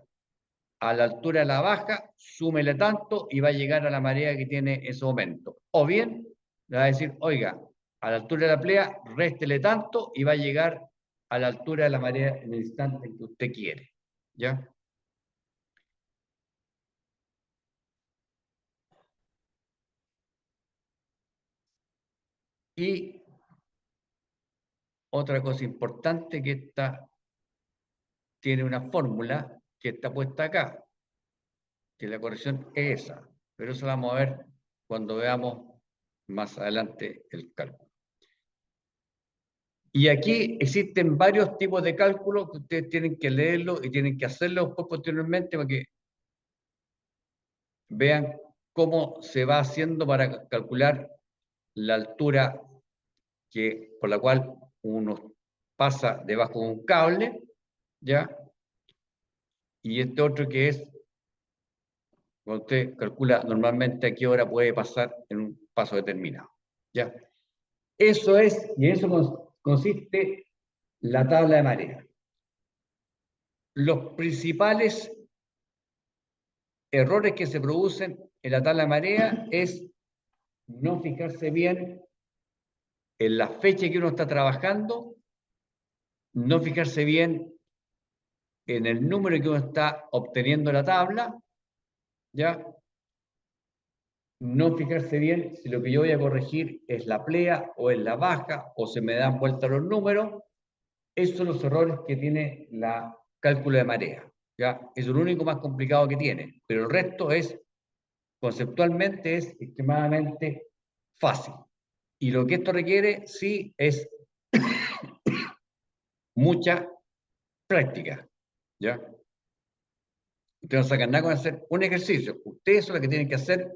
a la altura de la baja, súmele tanto y va a llegar a la marea que tiene en ese momento. O bien, le va a decir, oiga, a la altura de la plea, réstele tanto y va a llegar a la altura de la marea en el instante en que usted quiere. ¿Ya? Y otra cosa importante que esta tiene una fórmula que está puesta acá, que la corrección es esa, pero eso la vamos a ver cuando veamos más adelante el cálculo. Y aquí existen varios tipos de cálculos que ustedes tienen que leerlo y tienen que hacerlo después posteriormente para que vean cómo se va haciendo para calcular la altura por la cual uno pasa debajo de un cable, ¿ya? Y este otro que es, cuando usted calcula normalmente a qué hora puede pasar en un paso determinado, ¿ya? Eso es, y en eso consiste la tabla de marea. Los principales errores que se producen en la tabla de marea es no fijarse bien en la fecha que uno está trabajando, no fijarse bien en el número que uno está obteniendo en la tabla, ¿ya? No fijarse bien si lo que yo voy a corregir es la plea o es la baja o se me dan vuelta los números. Esos son los errores que tiene la cálculo de marea, ¿ya? Es lo único más complicado que tiene, pero el resto es, conceptualmente, es extremadamente fácil. Y lo que esto requiere, sí, es mucha práctica, ¿ya? Ustedes no sacan nada con hacer un ejercicio. Ustedes son los que tienen que hacer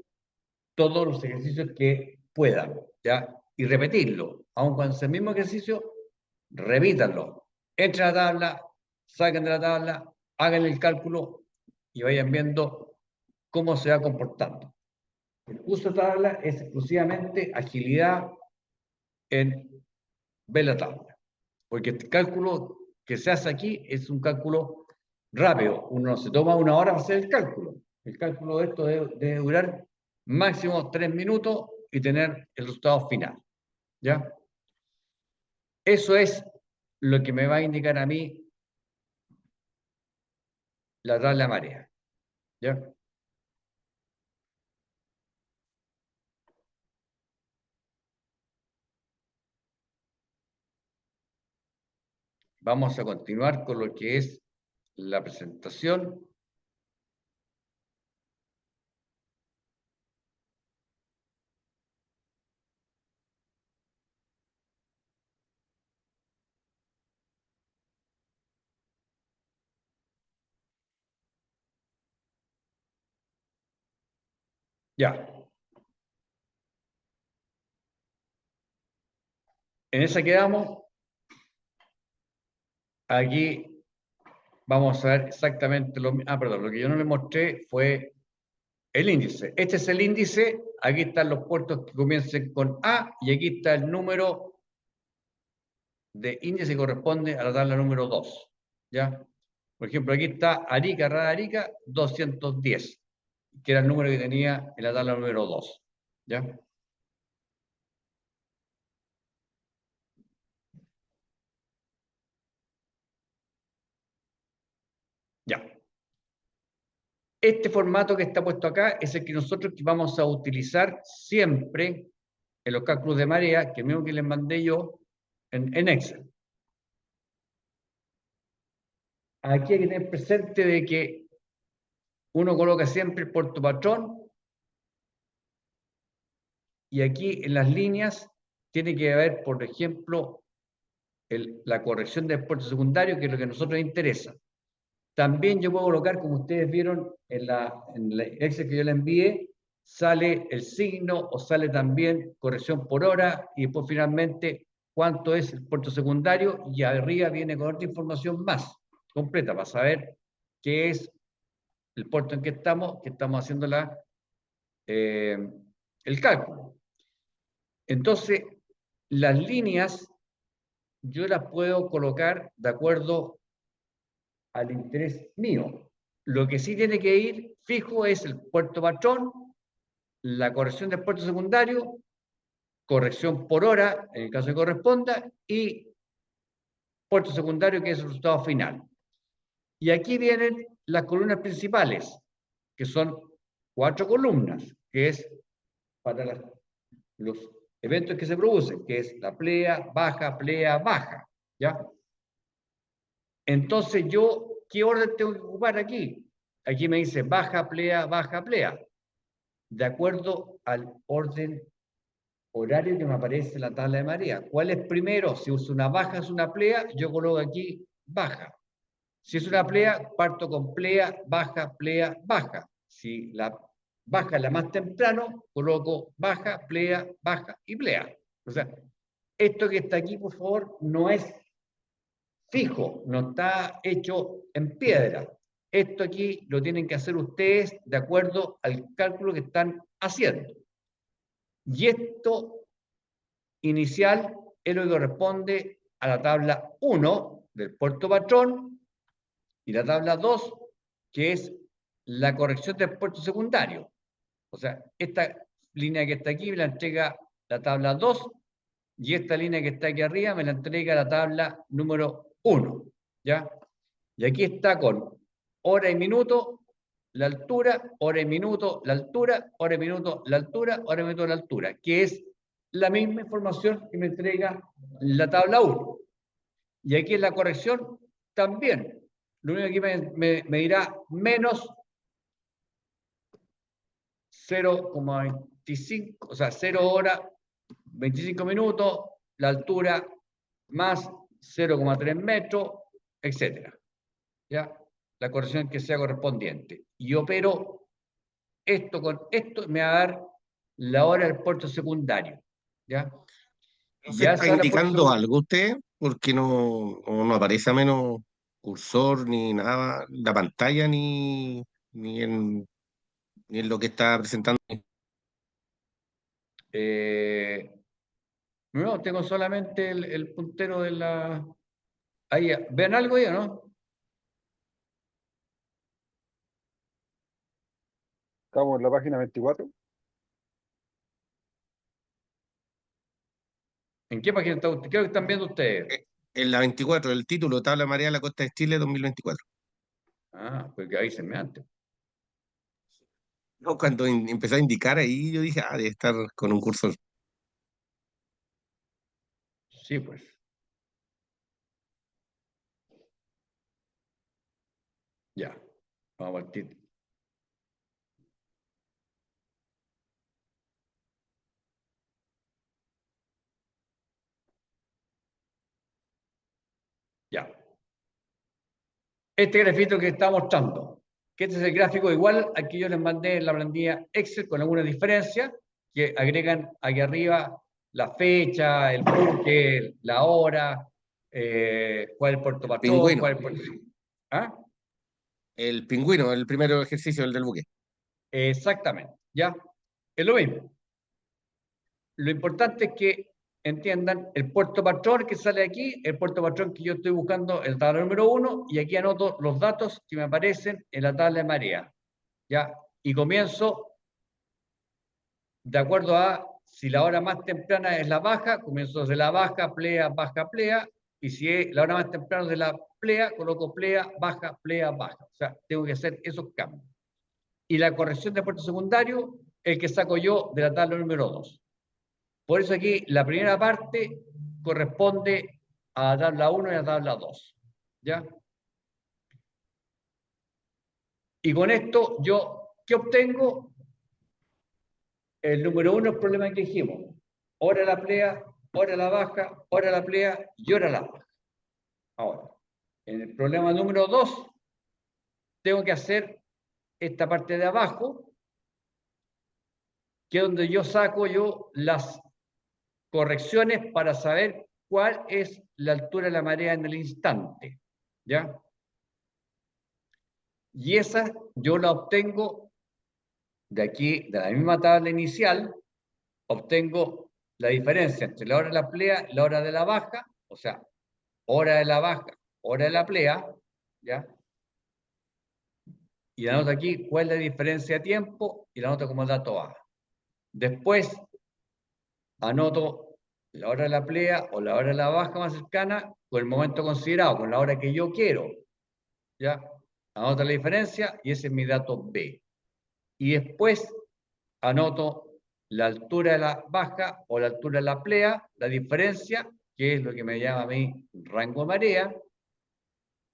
todos los ejercicios que puedan, ¿ya? Y repetirlo. Aun cuando sea el mismo ejercicio, repítanlo. Entren a la tabla, saquen de la tabla, hagan el cálculo y vayan viendo cómo se va comportando. El uso de tabla es exclusivamente agilidad en ver la tabla. Porque el cálculo que se hace aquí es un cálculo rápido. Uno se toma 1 hora para hacer el cálculo. El cálculo de esto debe durar máximo 3 minutos y tener el resultado final. ¿Ya? Eso es lo que me va a indicar a mí la tabla de marea. ¿Ya? Vamos a continuar con lo que es la presentación. Ya. En esa quedamos. Aquí vamos a ver exactamente lo mismo. Perdón, lo que yo no les mostré fue el índice. Este es el índice. Aquí están los puertos que comiencen con A y aquí está el número de índice que corresponde a la tabla número 2. ¿Ya? Por ejemplo, aquí está Arica, Radio Arica, 210, que era el número que tenía en la tabla número 2. ¿Ya? Ya. Este formato que está puesto acá es el que nosotros vamos a utilizar siempre en los cálculos de marea, que es el mismo que les mandé yo en Excel. Aquí hay que tener presente de que uno coloca siempre el puerto patrón y aquí en las líneas tiene que haber, por ejemplo, la corrección del puerto secundario, que es lo que a nosotros nos interesa. También yo puedo colocar, como ustedes vieron en la Excel que yo le envié, sale el signo o sale también corrección por hora y después finalmente cuánto es el puerto secundario y arriba viene con otra información más completa para saber qué es el puerto en que estamos haciendo el cálculo. Entonces, las líneas yo las puedo colocar de acuerdo al interés mío. Lo que sí tiene que ir fijo es el puerto patrón, la corrección del puerto secundario, corrección por hora, en el caso que corresponda, y puerto secundario, que es el resultado final. Y aquí vienen las columnas principales, que son 4 columnas, que es para los eventos que se producen, que es la plea, baja, ¿ya? Entonces yo, ¿qué orden tengo que ocupar aquí? Aquí me dice baja, plea, de acuerdo al orden horario que me aparece en la tabla de marea. ¿Cuál es primero? Si uso una baja, es una plea, yo coloco aquí baja. Si es una plea, parto con plea, baja. Si la baja es la más temprano, coloco baja y plea. O sea, esto que está aquí, por favor, no es fijo, no está hecho en piedra. Esto aquí lo tienen que hacer ustedes de acuerdo al cálculo que están haciendo. Y esto inicial es lo que corresponde a la tabla 1 del puerto patrón y la tabla 2, que es la corrección del puerto secundario. O sea, esta línea que está aquí me la entrega la tabla 2 y esta línea que está aquí arriba me la entrega la tabla número 1. ¿Ya? Y aquí está con hora y minuto, la altura, hora y minuto, la altura, hora y minuto, la altura, hora y minuto, la altura, que es la misma información que me entrega la tabla 1. Y aquí en la corrección también. Lo único que me dirá menos 0,25, o sea, 0 horas, 25 minutos, la altura más 0,3 metros, etc. ¿Ya? La corrección que sea correspondiente. Y opero esto con esto, me va a dar la hora del puerto secundario. ¿Ya? ¿Se está indicando algo usted? Porque no aparece a menos cursor ni nada, la pantalla ni en lo que está presentando. No, tengo solamente el puntero de la... Ahí, ¿ven algo ahí o no? Estamos en la página 24. ¿En qué página está usted? ¿Qué es lo que están viendo ustedes? En la 24, el título, Tabla Marea de la Costa de Chile 2024. Ah, porque ahí se me antes. No, cuando empezó a indicar ahí, yo dije, debe estar con un cursor. Sí, pues. Ya, vamos a partir. Ya. Este grafito que está mostrando, que este es el gráfico igual al que yo les mandé en la plantilla Excel con alguna diferencia, que agregan aquí arriba la fecha, el buque, la hora, cuál es el puerto patrón, Pingüino. cuál es el puerto... ¿Ah? El pingüino, el primer ejercicio, el del buque. Exactamente, ¿ya? Es lo mismo. Lo importante es que entiendan el puerto patrón que sale aquí, el puerto patrón que yo estoy buscando en la tabla número 1, y aquí anoto los datos que me aparecen en la tabla de marea. ¿Ya? Y comienzo de acuerdo a si la hora más temprana es la baja, comienzo desde la baja, plea, y si es la hora más temprana de la plea, coloco plea, baja. O sea, tengo que hacer esos cambios. Y la corrección de puerto secundario, el que saco yo de la tabla número 2. Por eso aquí la primera parte corresponde a la tabla 1 y a la tabla 2. ¿Ya? Y con esto yo, ¿qué obtengo? El número 1 es el problema que dijimos. Hora la plea, hora la baja, hora la plea y hora la baja. Ahora, en el problema número 2, tengo que hacer esta parte de abajo, que es donde yo saco las correcciones para saber cuál es la altura de la marea en el instante, ¿ya? Y esa yo la obtengo de aquí, de la misma tabla inicial, obtengo la diferencia entre la hora de la plea y la hora de la baja, o sea, hora de la baja, hora de la plea, ¿ya? Y anoto aquí cuál es la diferencia de tiempo y la anoto como dato A. Después anoto la hora de la plea o la hora de la baja más cercana con el momento considerado, con la hora que yo quiero, ¿ya? Anoto la diferencia y ese es mi dato B. Y después anoto la altura de la baja o la altura de la plea, la diferencia, que es lo que me llama a mí rango de marea,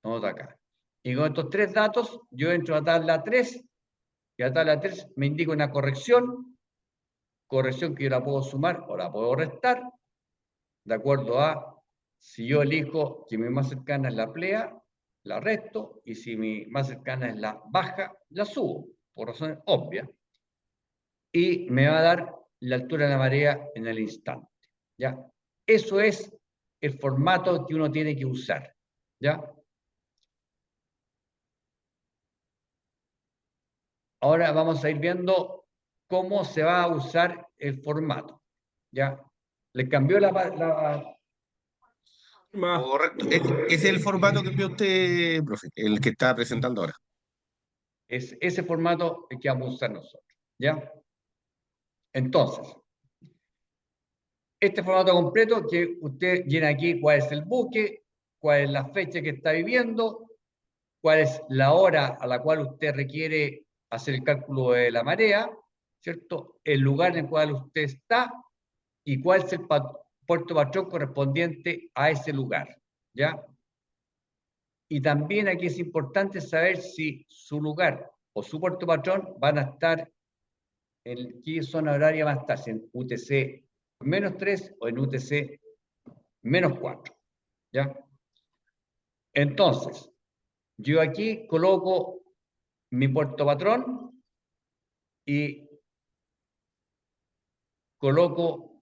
anoto acá. Y con estos tres datos, yo entro a tabla 3, y a tabla 3 me indica una corrección que yo la puedo sumar o la puedo restar, de acuerdo a si yo elijo que mi más cercana es la plea, la resto, y si mi más cercana es la baja, la subo, por razones obvias. Y me va a dar la altura de la marea en el instante, ¿ya? Eso es el formato que uno tiene que usar, ¿ya? Ahora vamos a ir viendo cómo se va a usar el formato, ¿ya? ¿Le cambió Correcto. Ese es el formato que envió usted, profe, el que está presentando ahora. Es ese formato el que vamos a usar nosotros, ¿ya? Entonces, este formato completo que usted llena aquí cuál es el buque, cuál es la fecha que está viviendo, cuál es la hora a la cual usted requiere hacer el cálculo de la marea, ¿cierto? El lugar en el cual usted está y cuál es el puerto patrón correspondiente a ese lugar, ¿ya? Y también aquí es importante saber si su lugar o su puerto patrón van a estar en qué zona horaria va a estar, si en UTC -3 o en UTC -4, ¿ya? Entonces, yo aquí coloco mi puerto patrón y coloco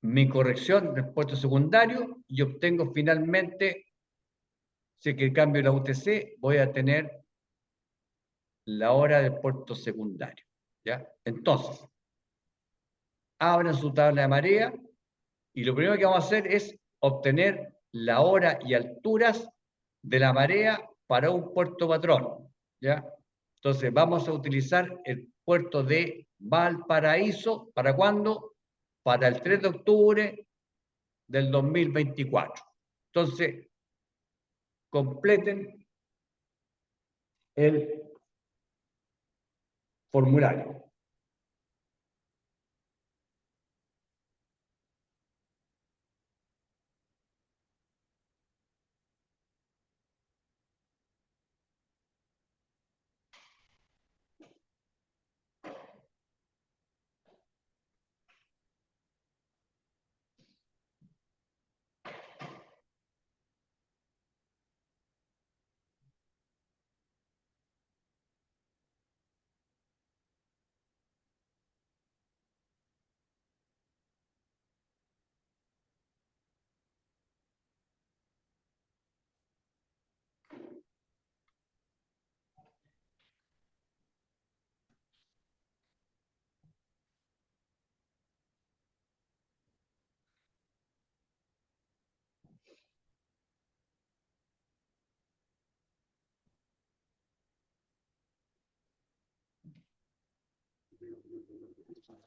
mi corrección del puerto secundario y obtengo finalmente, si que cambio la UTC, voy a tener la hora del puerto secundario, ¿ya? Entonces, abran su tabla de marea y lo primero que vamos a hacer es obtener la hora y alturas de la marea para un puerto patrón, ¿ya? Entonces, vamos a utilizar el puerto de Valparaíso, ¿para cuándo? Para el 3 de octubre del 2024. Entonces, completen el formulario.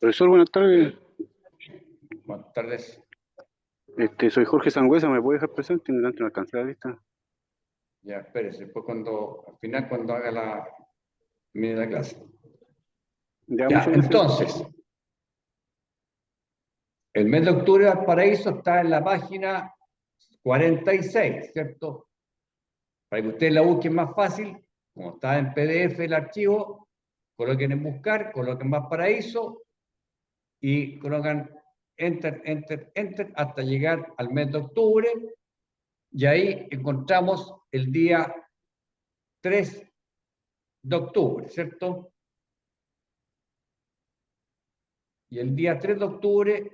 Profesor, buenas tardes. Buenas tardes. Soy Jorge Sangüesa, ¿me puede dejar presente? No alcancé la lista. Ya, espérese, después al final cuando haga la clase. Ya, Ya, muchas gracias. entonces, el mes de octubre Valparaíso está en la página 46, ¿cierto? Para que ustedes la busquen más fácil, como está en PDF el archivo, coloquen en buscar, coloquen Valparaíso y colocan enter, enter, enter hasta llegar al mes de octubre y ahí encontramos el día 3 de octubre, ¿cierto? Y el día 3 de octubre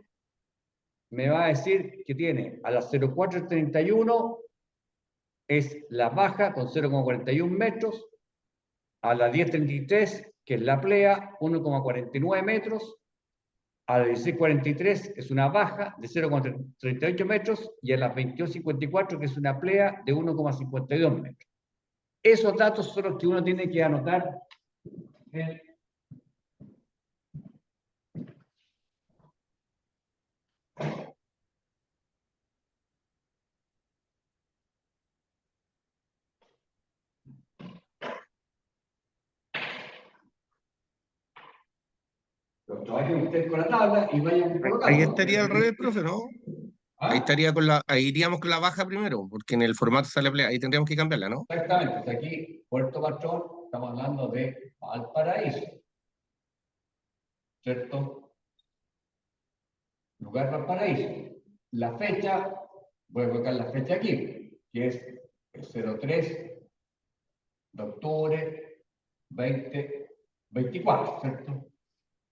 me va a decir que tiene a las 04:31 es la baja con 0,41 metros, a las 10:33, que es la plea, 1,49 metros, a las 16:43 es una baja de 0,38 metros y a las 22:54 que es una plea de 1,52 metros. Esos datos son los que uno tiene que anotar en los trabajen ustedes con la tabla y vayan colocando. Ahí estaría al revés, profe, ¿no? Ahí estaría ahí iríamos con la baja primero, porque en el formato sale plea, ahí tendríamos que cambiarla, ¿no? Exactamente, aquí Puerto Patrón, estamos hablando de Valparaíso, ¿cierto? Lugar Valparaíso. La fecha, voy a colocar la fecha aquí, que es el 03 de octubre 2024, ¿cierto?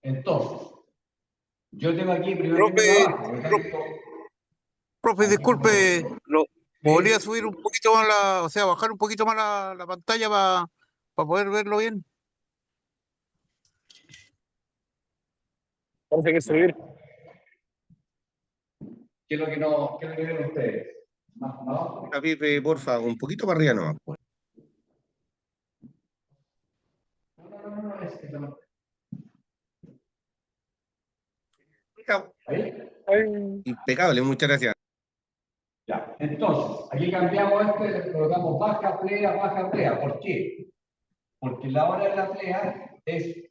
Entonces, yo tengo aquí primero Profe, la baja, por lo tanto, Profe, aquí disculpe, ¿podría Sí. subir un poquito más o sea, bajar un poquito más la pantalla para poder verlo bien? Parece que subir. ¿Qué es lo que no, qué es lo que ven ustedes? ¿Más abajo? A Pipe, porfa, un poquito para arriba nomás. No, es que no. Impecable. ¿Ahí? Impecable, muchas gracias. Ya, entonces, aquí cambiamos esto y le colocamos baja plea, baja plea. ¿Por qué? Porque la hora de la plea es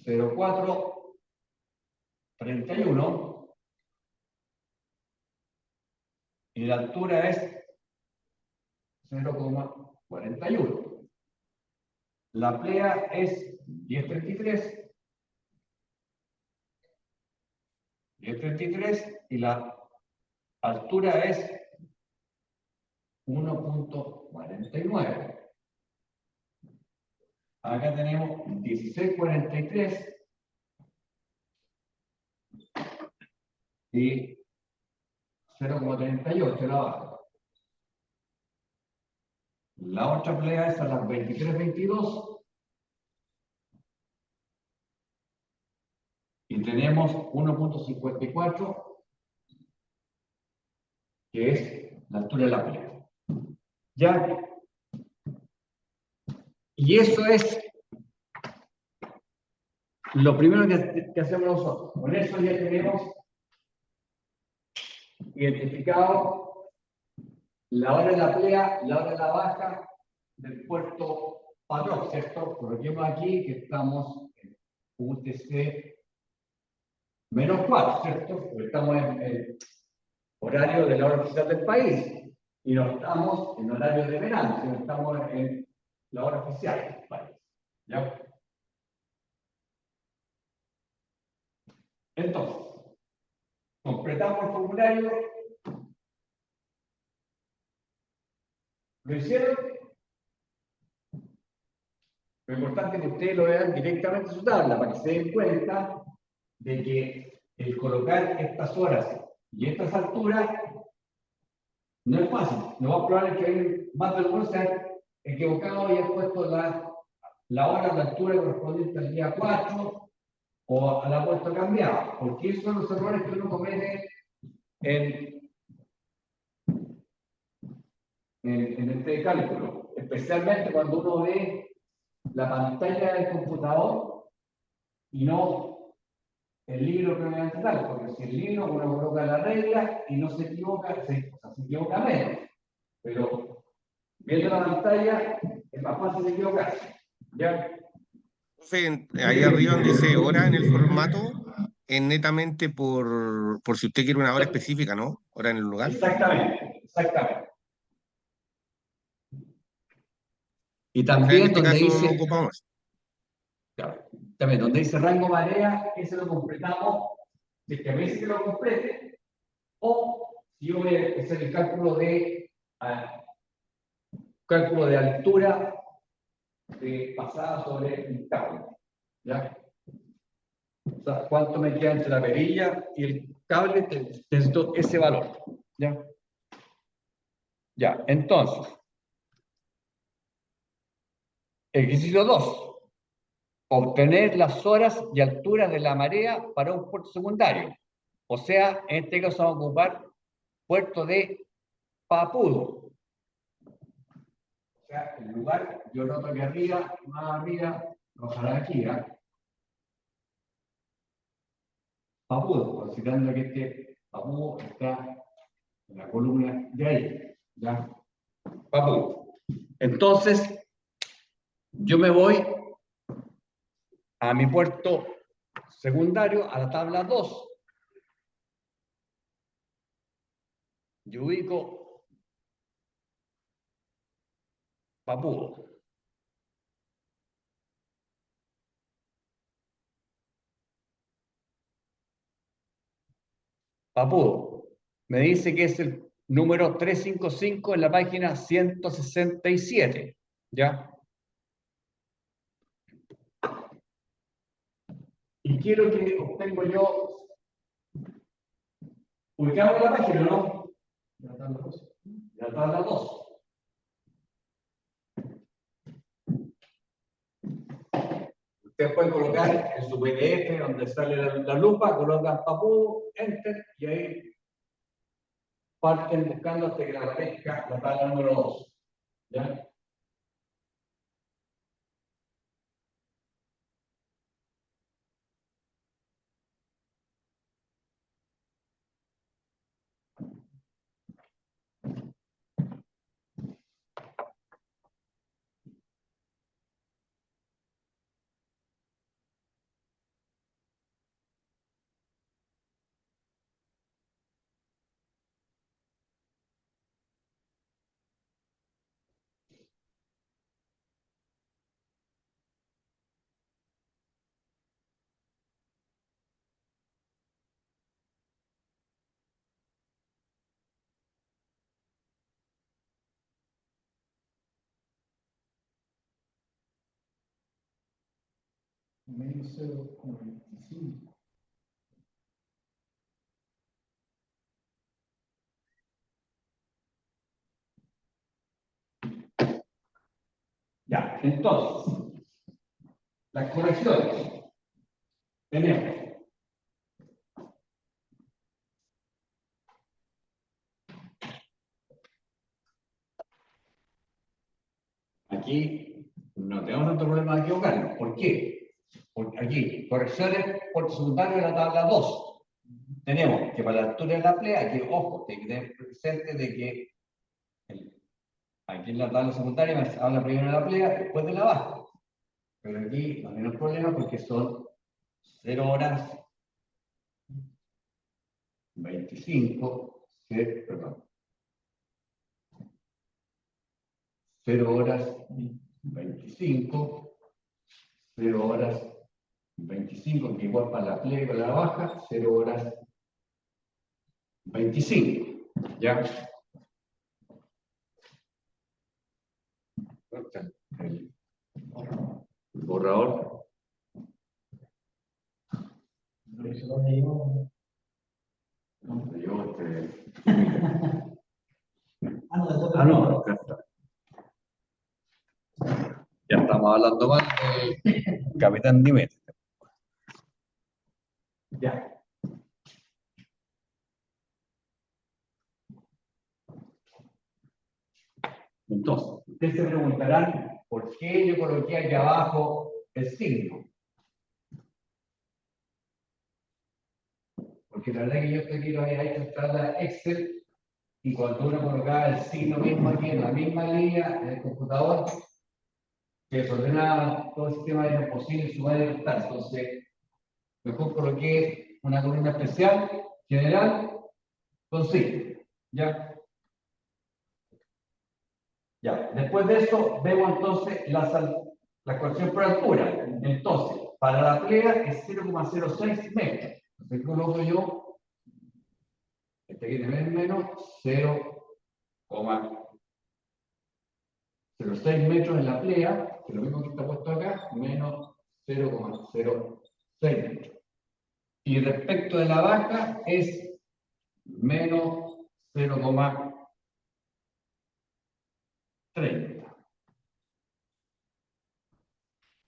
04:31 y la altura es 0,41. La plea es 10:33 y la altura es 1,49. Acá tenemos 16:43 y 0,38 la baja. La otra plea es a las 23:22 y tenemos 1,54 que es la altura de la plea. ¿Ya? Y eso es lo primero que hacemos nosotros. Con eso ya tenemos identificado la hora de la plea, la hora de la baja del puerto patrón, ¿cierto? Coloquemos aquí que estamos en UTC -4, ¿cierto? Porque estamos en el horario de la hora oficial del país y no estamos en horario de verano, sino estamos en la hora oficial del país. ¿Ya? Entonces, completamos el formulario. ¿Lo hicieron? Lo importante es que ustedes lo vean directamente en su tabla para que se den cuenta de que el colocar estas horas y estas alturas no es fácil. Lo más probable es que hay más de algunos se han equivocado y han puesto la hora de altura correspondiente al día 4 o a la puesto cambiada, porque esos son los errores que uno comete en este cálculo, especialmente cuando uno ve la pantalla del computador y no el libro propiamente tal, porque si el libro uno coloca la regla y no se equivoca, se equivoca menos, pero viendo la pantalla es más fácil de equivocarse. ¿Ya? Profe, ahí arriba donde dice hora en el formato, es netamente por si usted quiere una hora específica, ¿no? Hora en el lugar. Exactamente, exactamente. Y O sea, en también este donde caso no dice, ocupamos. claro, también donde dice rango marea, ese lo completamos, si es que me dice que lo complete, o si yo voy a hacer el cálculo de altura pasada sobre el cálculo. ¿Ya? O sea, cuánto me queda entre la perilla y el cable, necesito ese valor. ¿Ya? Ya, entonces. Ejercicio 2. Obtener las horas y alturas de la marea para un puerto secundario. O sea, en este caso vamos a ocupar puerto de Papudo. O sea, el lugar, yo noto que arriba, más arriba, bajará aquí, ¿eh? Papudo, considerando que este Papudo está en la columna de ahí, ¿ya? Papudo. Entonces, yo me voy a mi puerto secundario, a la tabla 2. Yo ubico Papudo. Papudo. Me dice que es el número 355 en la página 167. ¿Ya? Y quiero que obtengo yo. Ubicamos la página, ¿no? La tabla 2. La tabla 2. Ustedes pueden colocar en su PDF donde sale la lupa, colocan Papudo, Enter, y ahí parten buscando hasta que le aparezca la tabla número 2. ¿Ya? Menos 0,25. Ya, entonces, las correcciones. Tenemos aquí, no tenemos tanto problema de equivocarnos. ¿Por qué? Porque aquí, correcciones por secundario de la tabla 2. Tenemos que para la altura de la playa, que ojo, hay que tener presente de que aquí en la tabla secundaria me habla primero de la playa, después de la baja. Pero aquí no tenemos problema porque son 0 horas 25, perdón. 0 horas 25, 0 horas 25, que igual para la playa y para la baja, 0 horas 25. ¿Ya? El borrador. Ah, no, acá está. Ya estamos hablando mal del Capitán Dimet. Ya. Entonces, ustedes se preguntarán por qué yo coloqué aquí abajo el signo. Porque la verdad que yo estoy quiero ahí entrar a Excel y cuando uno colocaba el signo mismo aquí en la misma línea en el computador, que desordenaba todo el sistema, era imposible sumar y restar. Entonces, mejor coloqué una columna especial, general, con signo. ¿Ya? Ya, después de eso, vemos entonces la corrección por altura. Entonces, para la playa es 0,06 metros. Entonces, coloco yo, este aquí tiene menos 0,06 metros en la playa, que lo mismo que está puesto acá, menos 0,06 metros. Y respecto de la baja es menos 0,30.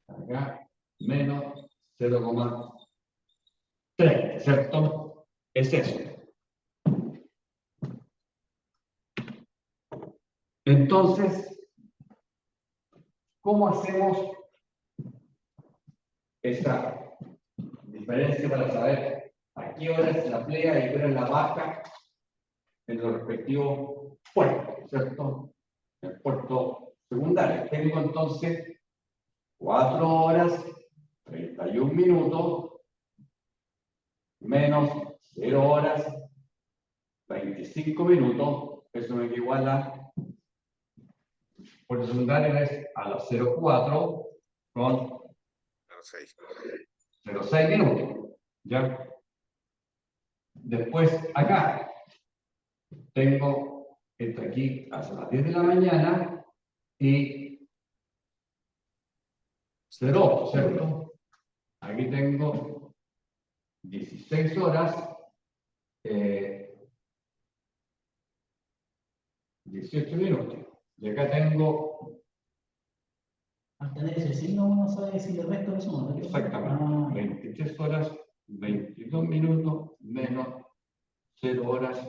Acá, menos 0,30, ¿cierto? Es eso. Entonces, ¿cómo hacemos esa diferencia para saber a qué hora es la plea y a qué hora es la baja en los respectivos puertos, ¿cierto? El puerto secundario. Tengo entonces 4 horas, 31 minutos, menos 0 horas, 25 minutos. Eso me iguala. Puerto secundario es a las 0,4 con 0,6 minutos. ¿Ya? Después, acá, tengo esto aquí hasta las 10 de la mañana y 0,8, ¿cierto? Aquí tengo 16 horas, 18 minutos. Y acá tengo Al tener ese signo, uno sabe si le resta o suma, ¿no? exactamente 23 horas, 22 minutos, menos 0 horas,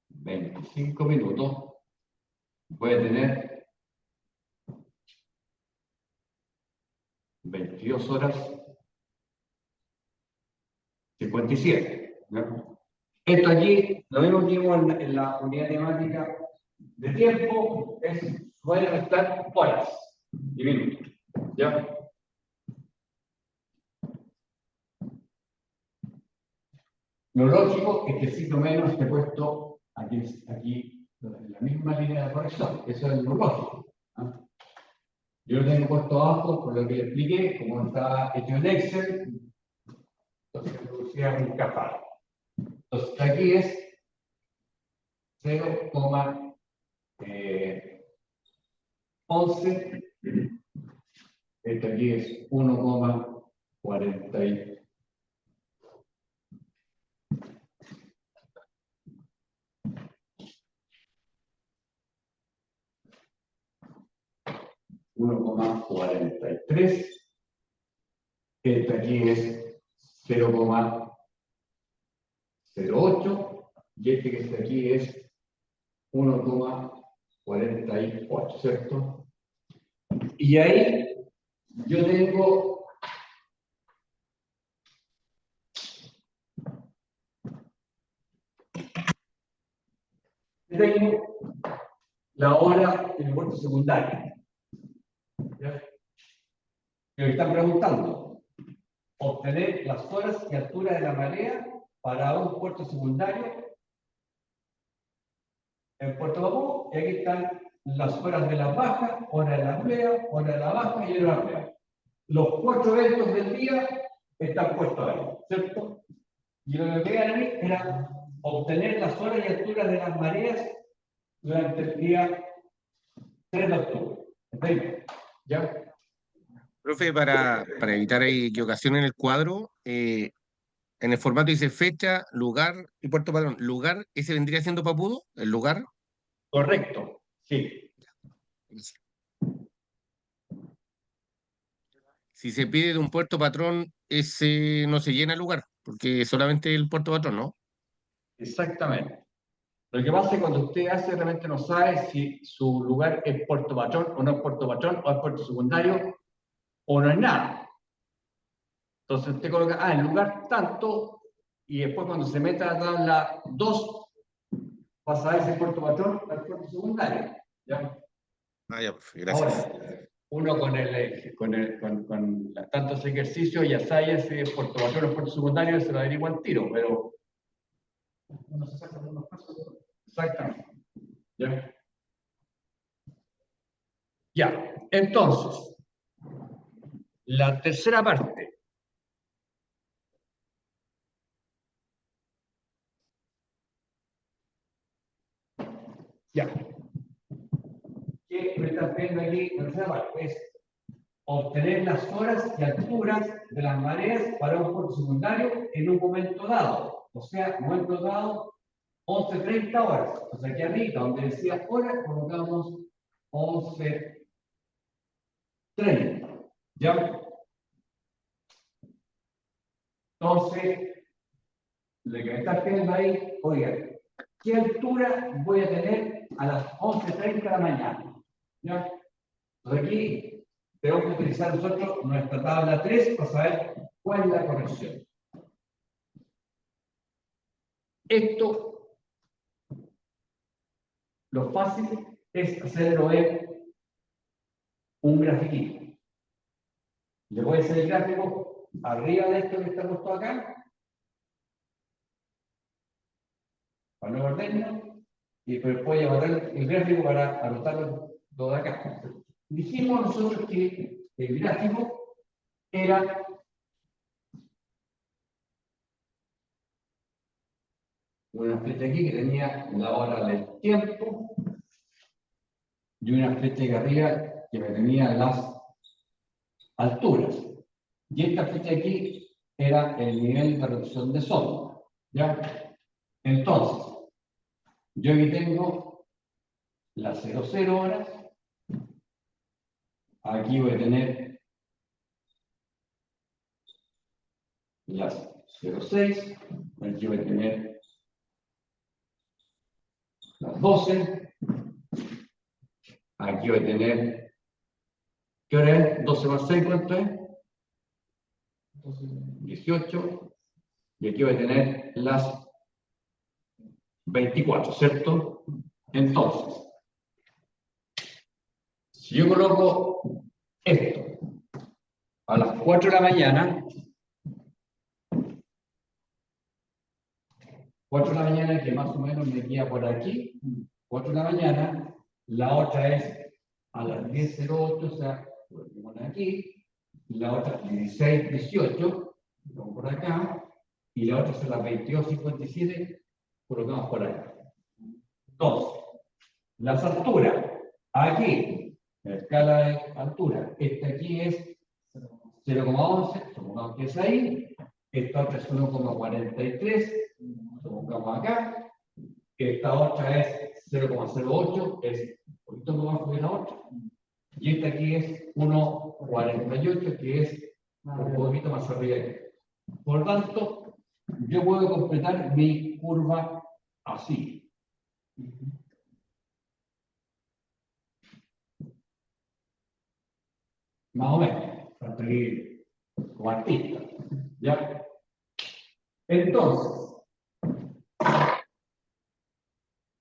25 minutos. Voy a tener 22 horas, 57. ¿No? Esto aquí, lo mismo que vimos en la unidad temática de tiempo, es voy a restar horas y minutos. ¿Ya? Lo lógico es que si no menos te he puesto aquí en la misma línea de corrección. Eso es lo lógico. ¿Ah? Yo lo tengo puesto abajo por lo que le expliqué, como está hecho en Excel. Entonces producía un capaz. Entonces aquí es 0,11. Este aquí es 1,40. 1,43. Este aquí es 0,08 y este que está aquí es 1,48, ¿cierto? Y ahí yo tengo la hora en el puerto secundario. ¿Ya? Me están preguntando, obtener las horas y altura de la marea para un puerto secundario en Puerto Papú, y aquí están las horas de la baja, hora de la plea, hora de la baja y hora de la plea. Los 4 eventos del día están puestos ahí, ¿cierto? Y lo que me pedían a mí era obtener las horas y alturas de las mareas durante el día 3 de octubre. ¿Entendés? ¿Ya? Profe, para evitar equivocación en el cuadro, en el formato dice fecha, lugar y puerto patrón. ¿Lugar ese vendría siendo Papudo? ¿El lugar? Correcto, sí. Si se pide de un puerto patrón, ese no se llena el lugar, porque solamente el puerto patrón, ¿no? Exactamente. Lo que pasa es que cuando usted hace, realmente no sabe si su lugar es puerto patrón o no es puerto patrón, o es puerto secundario, o no es nada. Entonces usted coloca, el lugar tanto, y después cuando se meta a la tabla 2, va a saber si es puerto patrón o es puerto secundario. ¿Ya? Ya, profe, gracias. Ahora, uno con tantos ejercicios ya sabe si es puerto patrón o es puerto secundario, se lo averigua al tiro, pero Uno se saca de unos pasos. exactamente. ¿Ya? Ya, entonces, la tercera parte. Ya. ¿Qué me están viendo aquí? La tercera parte es obtener las horas y alturas de las mareas para un puerto secundario en un momento dado. O sea, momento dado, 11:30 horas. Entonces aquí arriba, donde decía hora, colocamos 11:30. ¿Ya? Entonces, lo que me está pidiendo ahí, oiga, ¿qué altura voy a tener a las 11:30 de la mañana? ¿Ya? Entonces aquí tenemos que utilizar nosotros nuestra tabla 3 para saber cuál es la corrección. Esto, lo fácil es hacerlo en un grafiquito. Le voy a hacer el gráfico arriba de esto que está puesto acá, para no perdernos, y después voy a borrar el gráfico para anotarlo todo acá. Dijimos nosotros que el gráfico era una flecha aquí que tenía la hora del tiempo y una flecha aquí arriba que me tenía las alturas. Y esta flecha aquí era el nivel de reducción de sonda. ¿Ya? Entonces, yo aquí tengo las 00 horas. Aquí voy a tener las 06. Aquí voy a tener las 12. Aquí voy a tener, ¿qué hora es? 12 más 6, ¿cuánto es? 18. Y aquí voy a tener las 24, ¿cierto? Entonces, si yo coloco esto a las 4 de la mañana, 4 de la mañana, que más o menos me queda por aquí, 4 de la mañana, la otra es a las 10:08, o sea, lo ponemos aquí, la otra 16:18, lo pongo por acá, y la otra es a las 22:57, colocamos por acá. Entonces, las alturas, aquí, la escala de altura, esta aquí es 0,11, supongamos que es ahí, esta otra es 1,43, supongamos acá, esta otra es 0,08, es un poquito más bajo que la otra, y esta aquí es 1,48, que es un poquito más arriba. Por lo tanto, yo puedo completar mi curva así. Más o menos, para seguir como artista. ¿Ya? Entonces,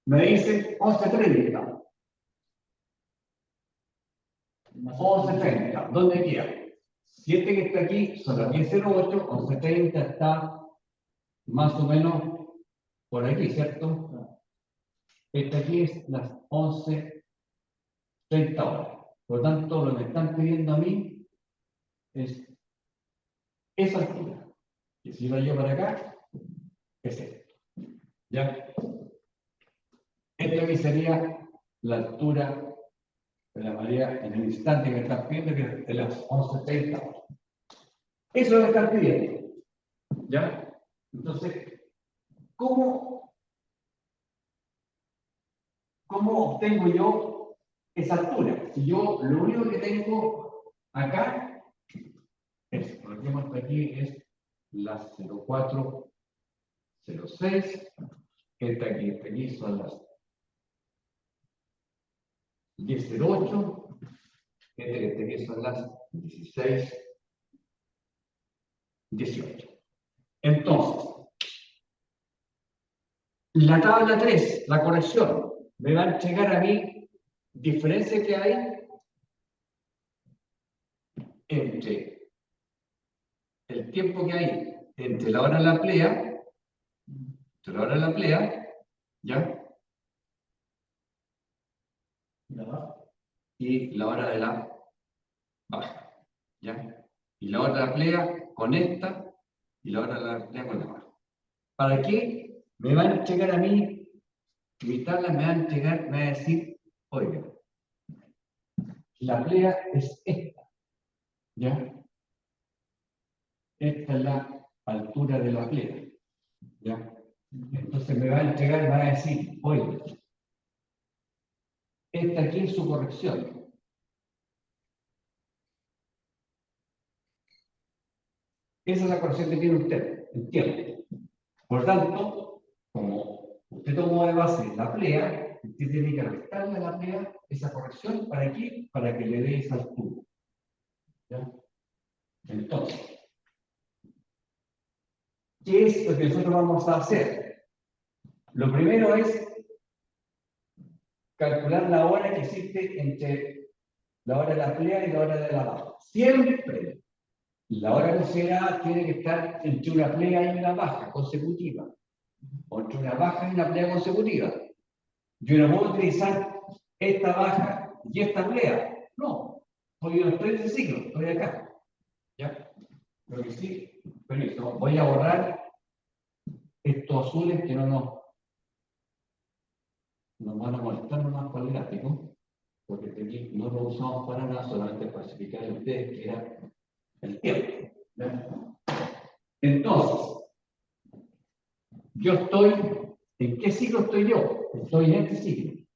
me dice 11:30. 11:30, ¿dónde queda? 7 que está aquí son las 10:08, 11:30 está más o menos por aquí, ¿cierto? Esta aquí es las 11:30 horas. Por lo tanto, lo que me están pidiendo a mí es esa altura. Y si la llevo para acá, es esto. ¿Ya? Esto aquí sería la altura de la marea en el instante que me están pidiendo, que es de las 11:30 horas. Eso es lo que están pidiendo. ¿Ya? Entonces, ¿cómo obtengo yo esa altura? Si yo lo único que tengo acá es, por ejemplo, hasta aquí es las 0406, esta aquí son las 10:08, esta aquí son las 16:18. Entonces, la tabla 3, la corrección, me va a entregar a mí diferencia que hay entre el tiempo que hay entre la hora de la plea, ¿ya? Y la hora de la baja, ¿ya? Y la hora de la plea con esta, y la hora de la plea con la baja. ¿Para qué? Me van a entregar a mí, mi tabla me va a entregar, me va a decir, oiga, la plea es esta. ¿Ya? Esta es la altura de la plena. ¿Ya? Entonces me va a entregar, va a decir, oye, esta aquí es su corrección. Esa es la corrección que tiene usted, entiendo. Por tanto, como usted tomó de base la plea, usted tiene que restarle a la plea esa corrección, ¿para qué? Para que le dé esa altura. ¿Ya? Entonces, ¿qué es lo que nosotros vamos a hacer? Lo primero es calcular la hora que existe entre la hora de la plea y la hora de la baja. Siempre la hora considerada tiene que estar entre una plea y una baja consecutiva, o entre una baja y una plea consecutiva. Yo no puedo utilizar esta baja y esta plea. No, porque yo no estoy en ese ciclo, estoy acá. ¿Ya? Lo que sí, permiso, voy a borrar estos azules que no nos van a molestar nomás con el gráfico, porque aquí no lo usamos para nada, solamente para explicar a ustedes que era el tiempo. ¿Ya? Entonces, yo estoy, ¿en qué ciclo estoy yo? Estoy en este ciclo.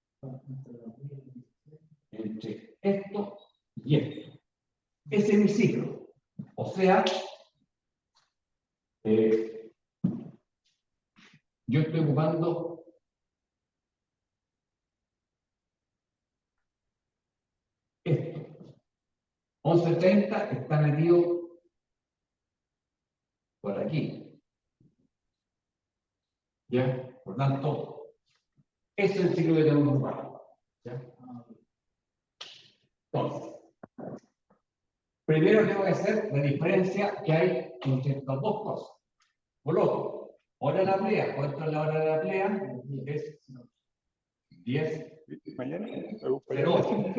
Entre esto y esto. Ese es mi ciclo. O sea, yo estoy ocupando esto. 11:30 está metido por aquí. ¿Ya? Por tanto, ese es el ciclo que tenemos que ocupar. ¿Ya? Entonces, primero tengo que hacer la diferencia que hay entre estas dos cosas. Coloco hora de la plea. ¿Cuánto es la hora de la plea? Es 10. Mañana, 08.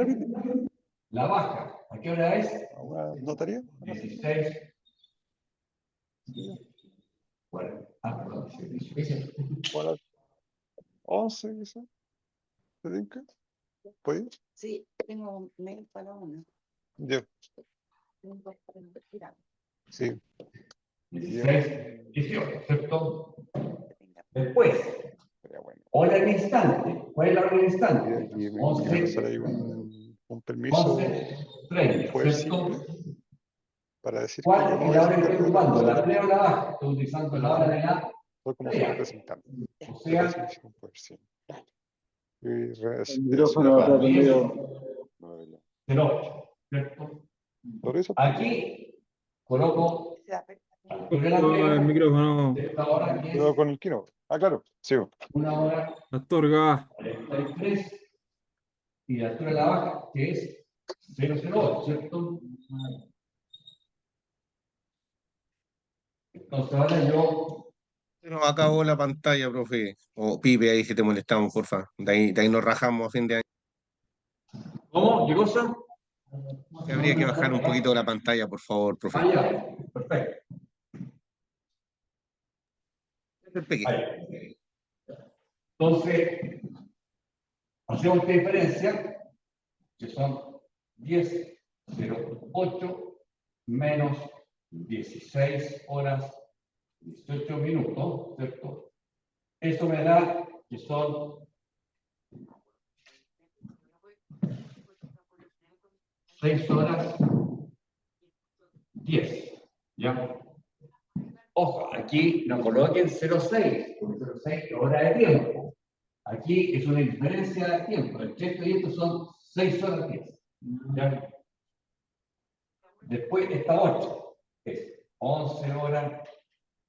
La baja, ¿a qué hora es? ¿Notaría? 16. Bueno, perdón. Hola. 11 quizás. ¿Te tinca? ¿Puede? Sí, tengo mail para una. Ya. Tengo para investigar. Sí. 16, 18, ¿cierto? Después, hora al instante. ¿Cuál es la hora al instante? Y me 11. quiero pasar ahí un permiso 11:30, poder ¿cierto? simple para decir que ¿Cuál yo es no voy la a hora que ser estoy cargo de la ocupando? ¿La cosa. plea o la baja? Estoy utilizando la hora de la Soy como su plea. representante. O sea, Representación poder, sí. Y El micrófono está prendido. 08, ¿cierto? Por eso. Aquí coloco altura de la Oh, el plea micrófono. de esta hora que Pero es con el Kino. Ah, claro. Sí. 1:43 y la altura de la baja que es 008, ¿cierto? Entonces ahora yo Se nos acabó la pantalla, profe. O Pipe, ahí si te molestamos, porfa. De ahí nos rajamos a fin de año. ¿Cómo? ¿Qué cosa? Que habría que bajar un poquito la pantalla, por favor, profe. Ah, ya, perfecto. Ahí. Entonces, hacemos esta diferencia, que son 10:08 menos 16 horas 18 minutos, ¿cierto? Eso me da que son 6 horas 10, ¿ya? Ojo, aquí no coloquen 0,6, porque 0,6 es hora de tiempo. Aquí es una diferencia de tiempo. Entre esto y esto son 6 horas 10. ¿Ya? Después esta 8 es 11 horas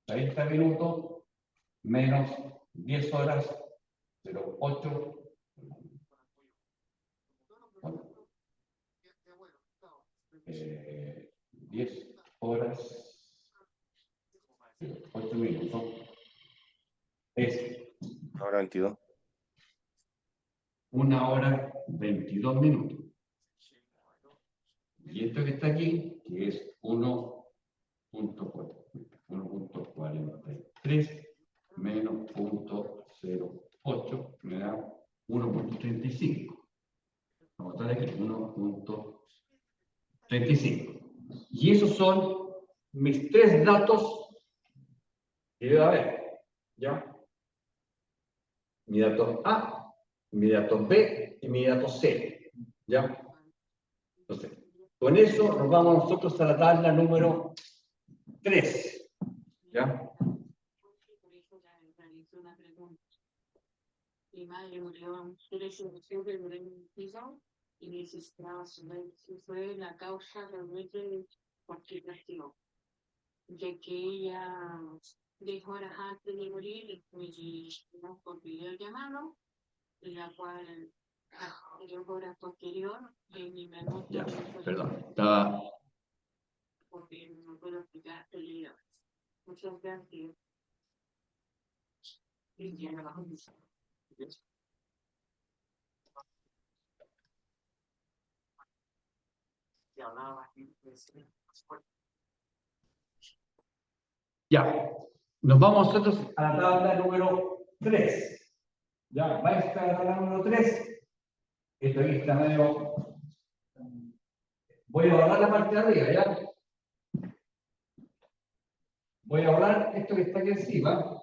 30 minutos menos 10 horas 08. 10 horas 8 minutos es Ahora 22. 1:22 minutos. Y esto que está aquí, que es 1.43 menos 0.08, me da 1.35. Vamos a estar aquí, 1.35. Y esos son mis tres datos que debe haber, ¿ya? Mi dato A, mi dato B y mi dato C, ¿ya? Entonces, con eso nos vamos nosotros a la tabla número 3, ¿ya? Mi madre murió siempre durante el piso y necesitaba saber si fue la causa realmente por qué castigó. Ya que ella 10 horas antes de morir nos por videollamado, en la cual 10 horas posterior en mi memoria Ya, perdón, estaba... porque no puedo explicar el video. Muchas gracias. Y ya no vamos a usar. Ya, nos vamos nosotros a la tabla número 3. Ya, va a estar la tabla número 3. Esto aquí está medio... Voy a borrar la parte de arriba, ¿ya? Voy a borrar esto que está aquí encima.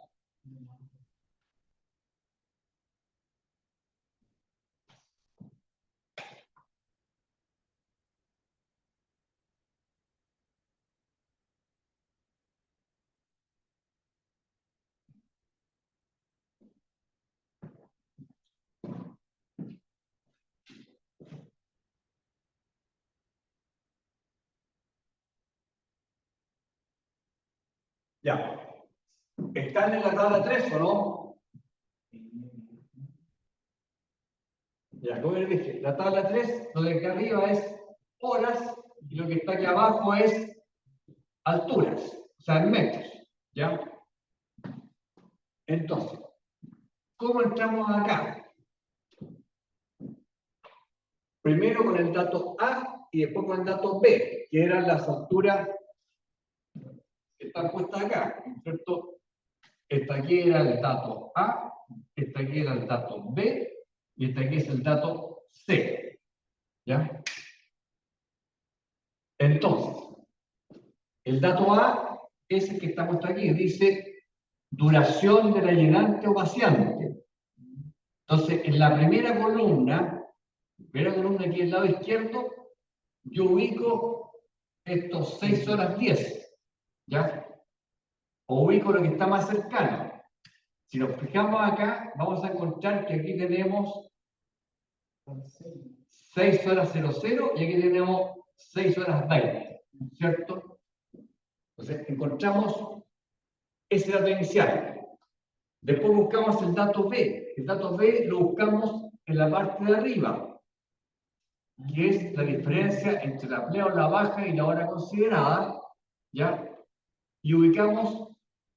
Ya. ¿Están en la tabla 3 o no? Ya, como les dije, la tabla 3, lo de aquí arriba es horas y lo que está aquí abajo es alturas, o sea, en metros. ¿Ya? Entonces, ¿cómo entramos acá? Primero con el dato A y después con el dato B, que eran las alturas que están puestas acá, ¿cierto? Esta aquí era el dato A, esta aquí era el dato B, y esta aquí es el dato C. ¿Ya? Entonces, el dato A es el que está puesto aquí, dice duración de la llenante o vaciante. Entonces, en la primera columna aquí del lado izquierdo, yo ubico estos 6 horas 10, ¿ya? O ubico lo que está más cercano. Si nos fijamos acá, vamos a encontrar que aquí tenemos 6 horas 00 y aquí tenemos 6 horas 20, ¿cierto? Entonces, encontramos ese dato inicial. Después buscamos el dato B. El dato B lo buscamos en la parte de arriba, que es la diferencia entre la plena o la baja y la hora considerada, ¿ya? Y ubicamos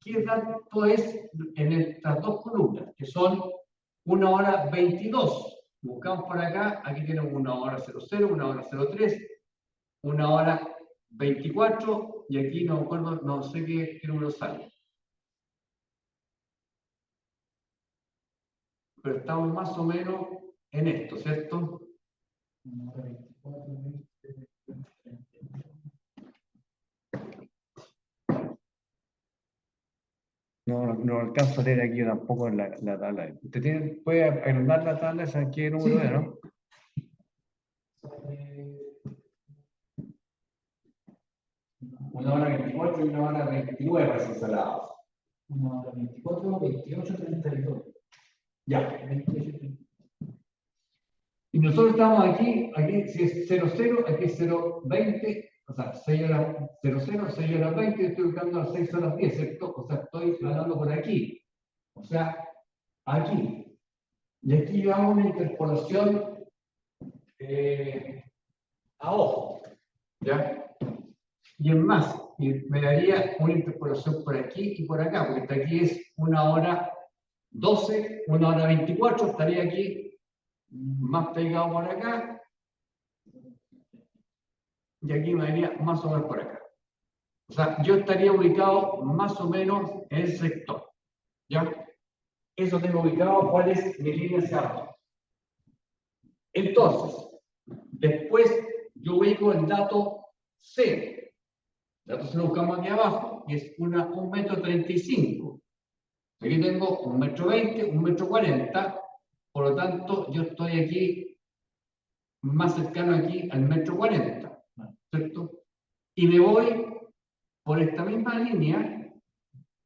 qué dato es en estas dos columnas, que son 1 hora 22. Buscamos por acá, aquí tenemos 1 hora 00, 1 hora 03, 1 hora 24, y aquí no me acuerdo, no sé qué número sale. Pero estamos más o menos en esto, ¿cierto? 1 hora 24, 20, 30. No alcanzo a leer aquí tampoco en la tabla. ¿Usted puede agrandar la tabla? ¿Sabe qué número es, no? Una hora 24 y 1 hora 29 para ser salados. 1 hora 24, 28, 32. Ya. 28, 30. Y nosotros estamos aquí si es 00, aquí es 020, o sea, 6 horas 00, 6 horas 20, y estoy buscando las 6 horas 10, ¿cierto? O sea, estoy hablando por aquí. O sea, aquí. Y aquí yo hago una interpolación a ojo. ¿Ya? Y es más, y me daría una interpolación por aquí y por acá, porque hasta aquí es 1 hora 12, 1 hora 24, estaría aquí más pegado por acá, y aquí me daría más o menos por acá. O sea, yo estaría ubicado más o menos en el sector. ¿Ya? Eso tengo ubicado, cuál es mi línea hacia abajo. Entonces, después yo ubico el dato C. Entonces lo buscamos aquí abajo, y es 1,35 m. Aquí tengo 1,20 m, 1,40 m, por lo tanto, yo estoy aquí más cercano aquí al 1,40 m, ¿cierto? Y me voy por esta misma línea,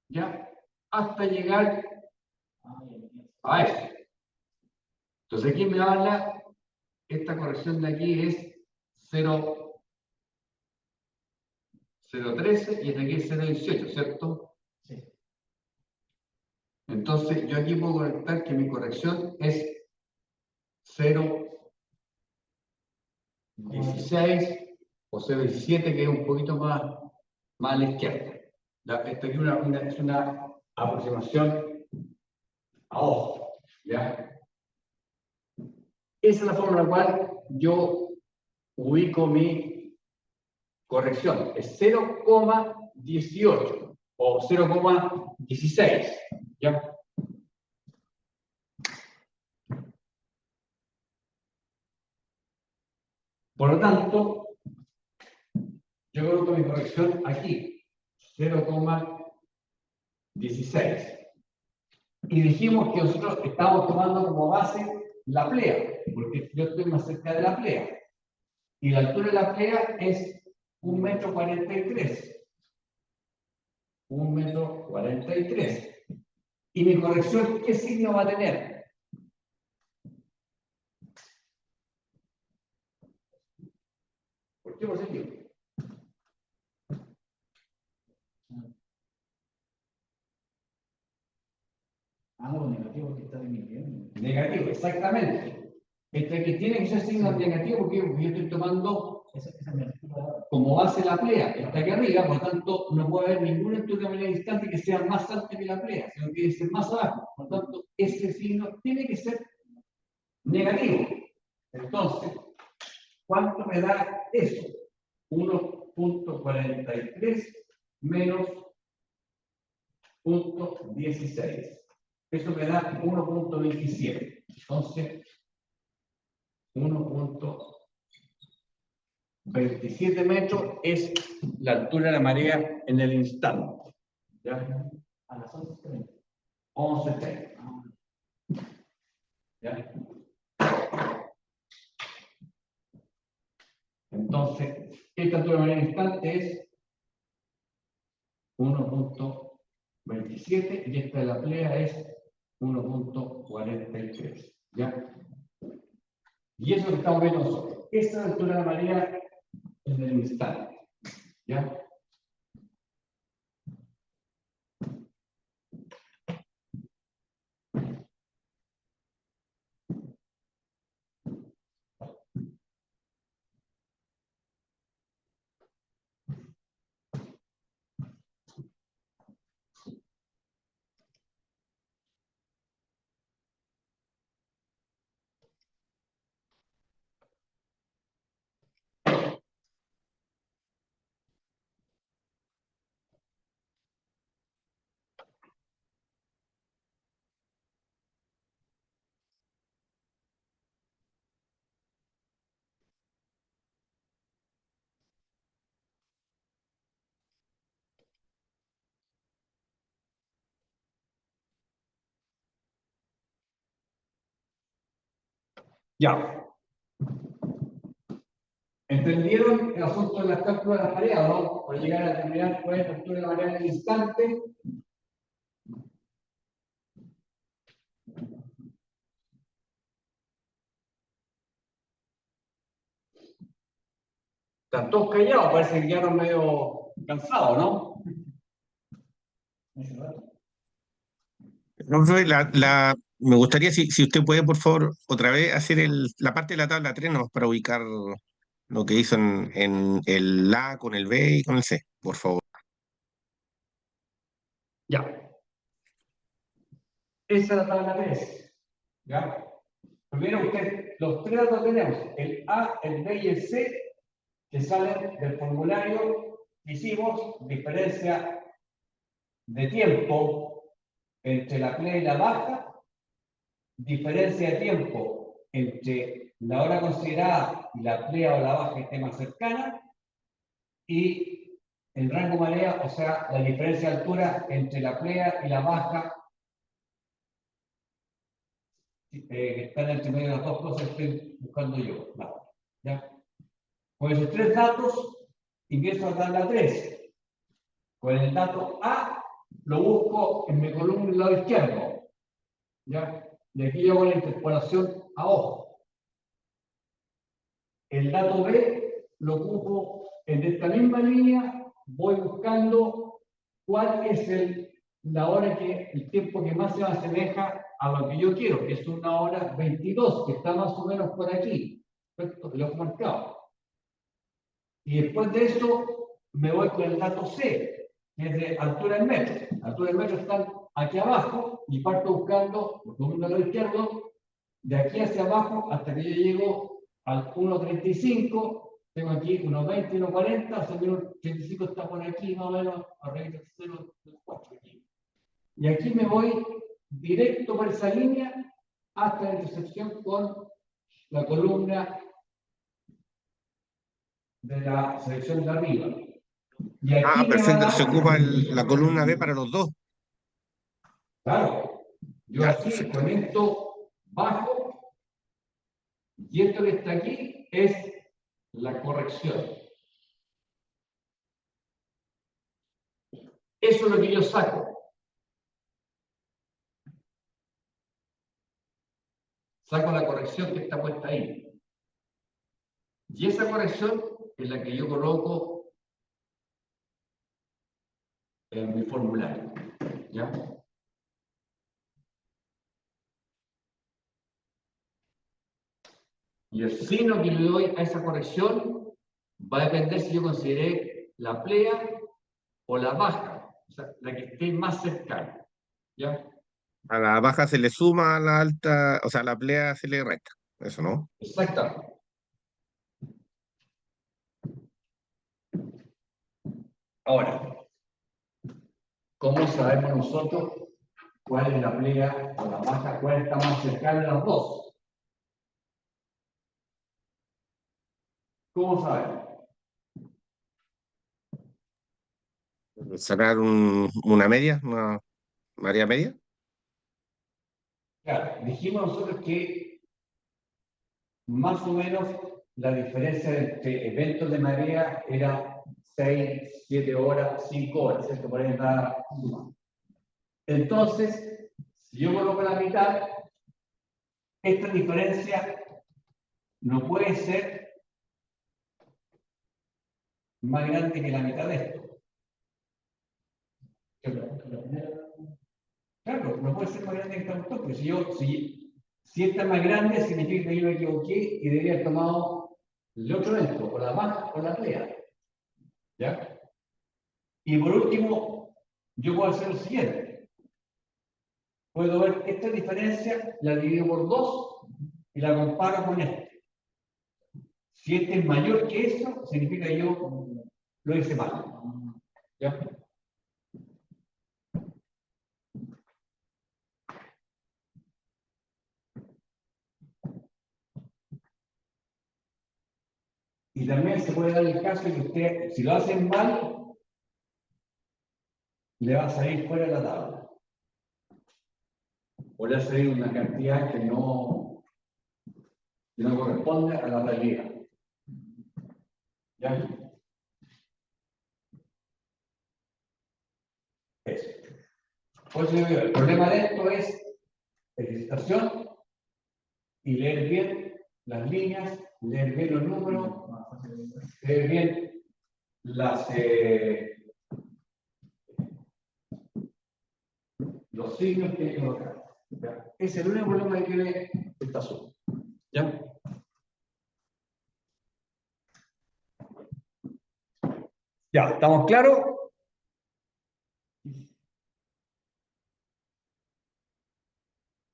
¿ya? Hasta llegar a eso. Entonces aquí me habla, esta corrección de aquí es 0,13 y esta aquí es 0,18, ¿cierto? Sí. Entonces yo aquí puedo conectar que mi corrección es 0,16 o 0,17, que es un poquito más a la izquierda. Esto aquí es una aproximación a ojo, ¿ya? Esa es la forma en la cual yo ubico mi corrección. Es 0,18 o 0,16, ¿ya? Por lo tanto, yo coloco mi corrección aquí, 0,16. Y dijimos que nosotros estamos tomando como base la plea, porque yo estoy más cerca de la plea. Y la altura de la plea es 1,43 m. 1,43 m. Y mi corrección, ¿qué signo va a tener? ¿Por qué positivo? Algo negativo que está disminuyendo. Negativo, exactamente. Este que tiene que ser signo negativo porque yo estoy tomando como base la plea, que está aquí arriba, por lo tanto no puede haber ninguna altura de manera instante que sea más alta que la plea, sino que debe ser más abajo. Por lo tanto, ese signo tiene que ser negativo. Entonces, ¿cuánto me da eso? 1,43 menos 0,16. Eso me da 1,27. Entonces, 1,27 metros es la altura de la marea en el instante. ¿Ya? A las 11:30. 11:30. ¿Ya? Entonces, esta altura de marea en el instante es 1,27 y esta de la plea es 1,43. ¿Ya? Y eso es lo que estamos viendo nosotros. Esta es la altura de la marea en el instante. ¿Ya? Ya. ¿Entendieron el asunto de las cálculos de la marea, no? Para llegar a determinar cuál es la altura de la marea en el instante. Están todos callados, parece que quedaron medio cansados, ¿no? No, profe, me gustaría si usted puede, por favor, otra vez hacer la parte de la tabla 3 nomás para ubicar lo que hizo en el A con el B y con el C, por favor. Ya. Esa es la tabla 3. ¿Ya? Primero usted, los tres datos tenemos, el A, el B y el C, que salen del formulario que hicimos, diferencia de tiempo entre la plena y la baja, diferencia de tiempo entre la hora considerada y la plena o la baja que esté más cercana, y el rango marea, o sea, la diferencia de altura entre la playa y la baja, que están entre medio de las dos cosas que estoy buscando yo. ¿Ya? Con esos tres datos, empiezo a dar la 3. Con el dato A, lo busco en mi columna del lado izquierdo. ¿Ya? Y aquí yo hago la interpolación a ojo. El dato B lo ocupo en esta misma línea, voy buscando cuál es el tiempo que más se asemeja a lo que yo quiero, que es 1 hora 22, que está más o menos por aquí. ¿Perfecto? Lo he marcado. Y después de eso, me voy con el dato C, que es de altura en metros. Altura en metros están aquí abajo y parto buscando, por el lado izquierdo, de aquí hacia abajo hasta que yo llego al 1,35. Tengo aquí 1,20, 1,40, o sea, el 1,35 está por aquí, más o menos, arriba del 0,4 aquí. Y aquí me voy directo por esa línea hasta la intersección con la columna de la selección de arriba. Y aquí perfecto, se ocupa la columna B para los dos. Claro, yo Ya, aquí perfecto. con esto bajo, y esto que está aquí es la corrección. Eso es lo que yo saco. Saco la corrección que está puesta ahí. Y esa corrección es la que yo coloco en mi formulario. ¿Ya? Y el signo que le doy a esa corrección va a depender si yo consideré la plea o la baja, o sea, la que esté más cercana. ¿Ya? A la baja se le suma, a la alta, o sea, a la plea se le resta. Eso, ¿no? Exactamente. Ahora, ¿cómo sabemos nosotros cuál es la plea o la baja, cuál está más cercana de las dos? ¿Cómo sabemos? Sacar una media, una marea media. Claro, dijimos nosotros que más o menos la diferencia entre eventos de marea era 6, 7 horas, 5 horas, ¿cierto? Por ahí está sumando. Entonces, si yo coloco la mitad, esta diferencia no puede ser más grande que la mitad de esto. Claro, no puede ser más grande que esta cuestión, porque si esta es más grande, significa que yo me equivoqué y debería haber tomado el otro evento, o la baja o la plea. ¿Ya? Y por último, yo puedo hacer lo siguiente. Puedo ver esta diferencia, la divido por 2 y la comparo con este. Si este es mayor que eso, significa que yo lo hice mal. ¿Ya? Y también se puede dar el caso de que usted, si lo hacen mal, le va a salir fuera de la tabla. O le va a salir una cantidad que no corresponde a la realidad. ¿Ya? Eso. Por eso yo digo, el problema de esto es ejercitación y leer bien las líneas, leer bien los números, leer bien los signos que hay que colocar. ¿Ya? Es el único problema que tiene esta zona. ¿Ya? Ya, ¿estamos claros?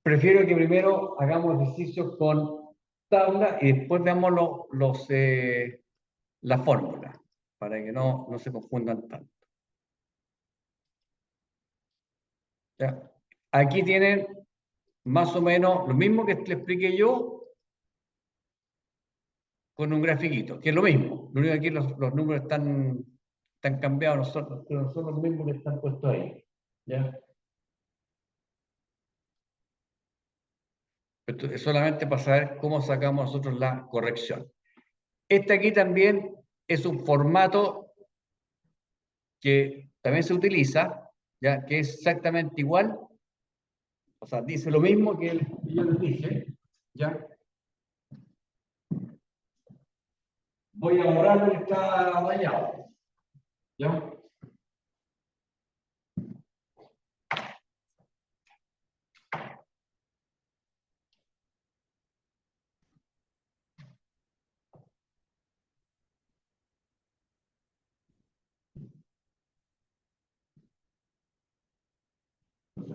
Prefiero que primero hagamos ejercicios con tabla y después veamos la fórmula, para que no se confundan tanto. ¿Ya? Aquí tienen más o menos lo mismo que le expliqué yo con un grafiquito, que es lo mismo. Lo único que aquí los números están están cambiados nosotros, pero no son los mismos que están puestos ahí. ¿Ya? Esto es solamente para saber cómo sacamos nosotros la corrección. Este aquí también es un formato que también se utiliza, ¿ya? Que es exactamente igual, o sea, dice lo mismo que yo les dije, ¿ya? Voy a borrar lo que está dañado, ¿ya?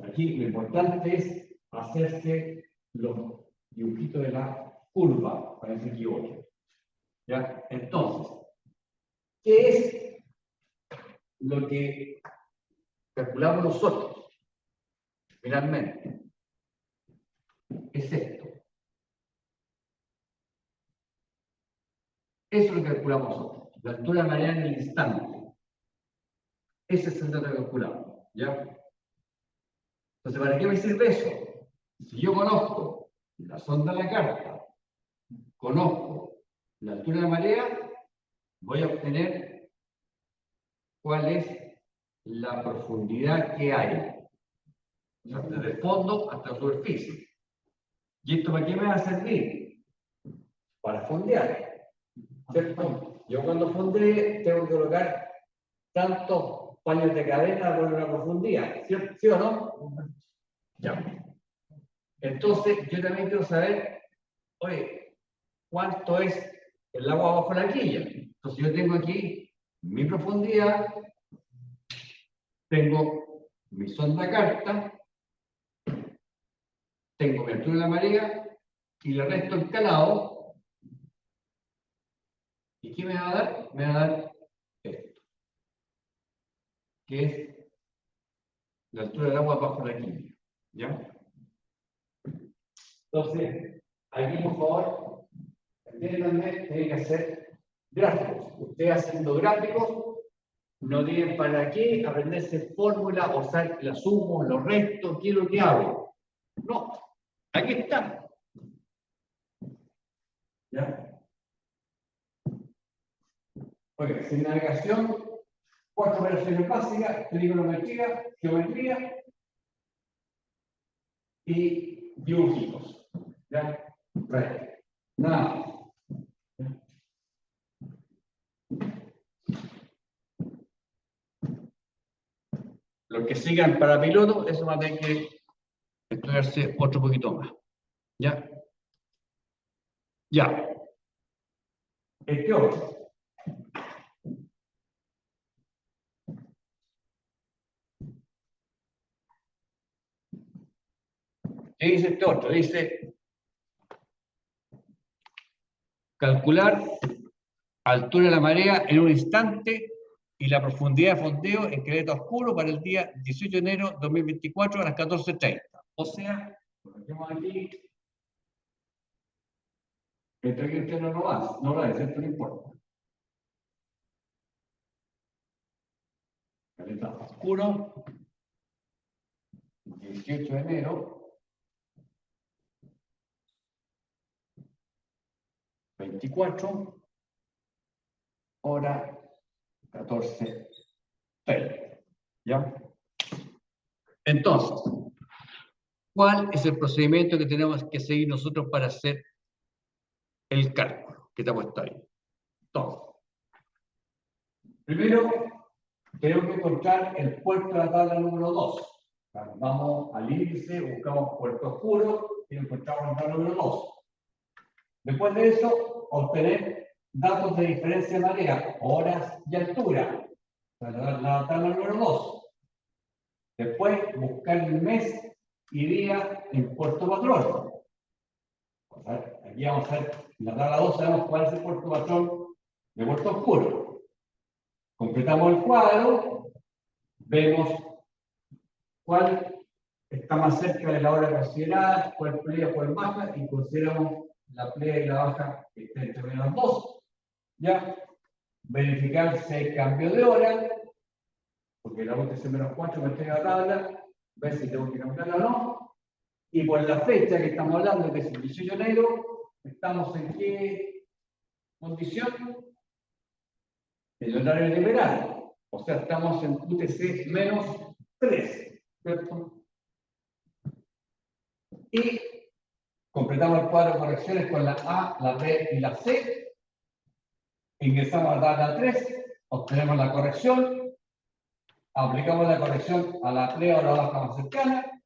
Aquí lo importante es hacerse los dibujitos de la curva para que se equivoque. ¿Ya? Entonces, ¿qué es lo que calculamos nosotros? Finalmente, es esto. Eso es lo que calculamos nosotros. La altura de marea en el instante. Ese es el dato que calculamos. ¿Ya? Entonces, ¿para qué me sirve eso? Si yo conozco la sonda de la carta, conozco la altura de marea, voy a obtener cuál es la profundidad que hay. O sea, desde el fondo hasta la superficie. ¿Y esto para qué me va a servir? Para fondear. ¿Cierto? Yo cuando fondee tengo que colocar tantos paños de cadena con una profundidad. ¿Cierto? ¿Sí o no? Ya. Entonces, yo también quiero saber, oye, ¿cuánto es el agua bajo la quilla? Entonces, yo tengo aquí mi profundidad, tengo mi sonda carta, tengo mi altura de la marea y le resto el calado. ¿Y qué me va a dar? Me va a dar esto, que es la altura del agua bajo la quilla. ¿Ya? Entonces, aquí por favor, entiéndanme, tienen que hacer gráficos. Ustedes haciendo gráficos, no tienen para qué aprenderse fórmula, o sea, la sumo, lo resto, qué es lo que hago. No, aquí está. ¿Ya? Ok, sin navegación, 4 operaciones básicas, trigonometría, geometría y dibujitos. ¿Ya? Right. Nada más. Los que sigan para piloto, eso va a tener que estudiarse otro poquito más. ¿Ya? Ya. Este otro. ¿Qué dice este otro? Dice calcular altura de la marea en un instante y la profundidad de fondeo en caleta oscuro para el día 18 de enero de 2024 a las 14:30. O sea, lo que tenemos aquí, entre que usted no lo hace, no lo hace, esto no importa. Caleta oscuro, 18 de enero, 24, hora 14:30. ¿Ya? Entonces, ¿cuál es el procedimiento que tenemos que seguir nosotros para hacer el cálculo que está puesto ahí? Entonces, primero, tenemos que encontrar el puerto de la tabla número 2. Vamos al índice, buscamos puerto oscuro y encontramos la tabla número 2. Después de eso, obtener datos de diferencia de marea, horas y altura. La tabla número 2. Después, buscar el mes y día en puerto patrón. O sea, aquí vamos a ver, en la tabla 2 sabemos cuál es el puerto patrón de puerto oscuro. Completamos el cuadro, vemos cuál está más cerca de la hora considerada, cuál playa, cuál baja, y consideramos la playa y la baja que estén entre las dos. ¿Ya? verificar si hay cambio de hora, porque la UTC -4 me entrega la tabla, ver si tengo que cambiarla o no. Y por la fecha que estamos hablando, que es el 18 de enero, ¿estamos en qué condición? El horario liberal. O sea, estamos en UTC -3, ¿cierto? Y completamos el cuadro de correcciones con la A, la B y la C. Ingresamos a la tabla 3, obtenemos la corrección, aplicamos la corrección a la plea o la baja más cercana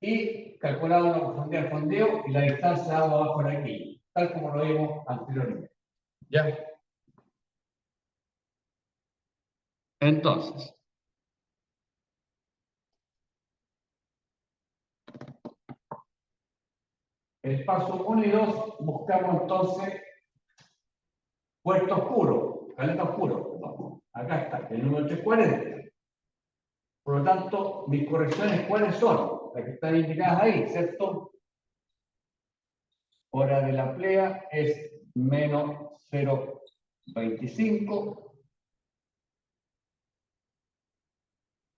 y calculamos la profundidad del fondeo y la distancia de agua abajo de aquí, tal como lo vimos anteriormente. ¿Ya? Entonces, el paso 1 y 2, buscamos entonces puerto oscuro, caleta oscuro. Perdón. Acá está, el número 340. Por lo tanto, mis correcciones, ¿cuáles son? Las que están indicadas ahí, ¿cierto? Hora de la plea es menos 0,25.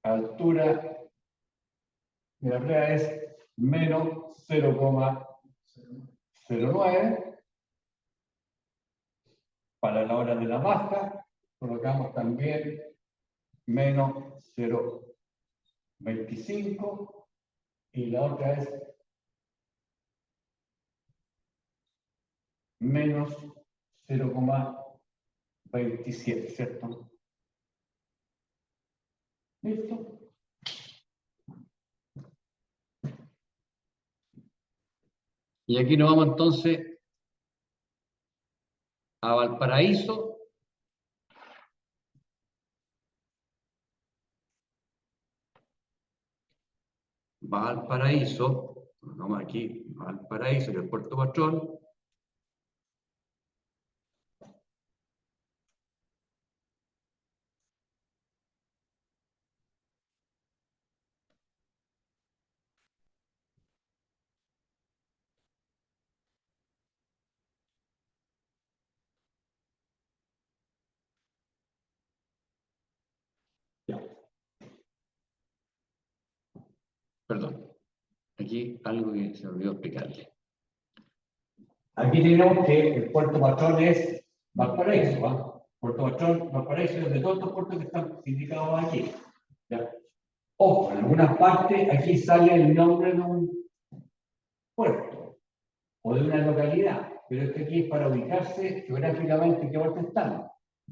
Altura de la plea es menos 0,09. Para la hora de la baja, colocamos también menos 0,25 y la otra es menos 0,27, ¿cierto? ¿Listo? Y aquí nos vamos entonces a Valparaíso. Valparaíso, vamos aquí, Valparaíso, que es Puerto Patrón. Perdón, aquí algo que se me olvidó explicarle. Aquí tenemos que el puerto patrón es Valparaíso, ¿va? Puerto Patrón, Valparaíso, es de todos los puertos que están indicados aquí. ¿Ya? Ojo, en algunas partes aquí sale el nombre de un puerto o de una localidad, pero es que aquí es para ubicarse geográficamente en qué parte están.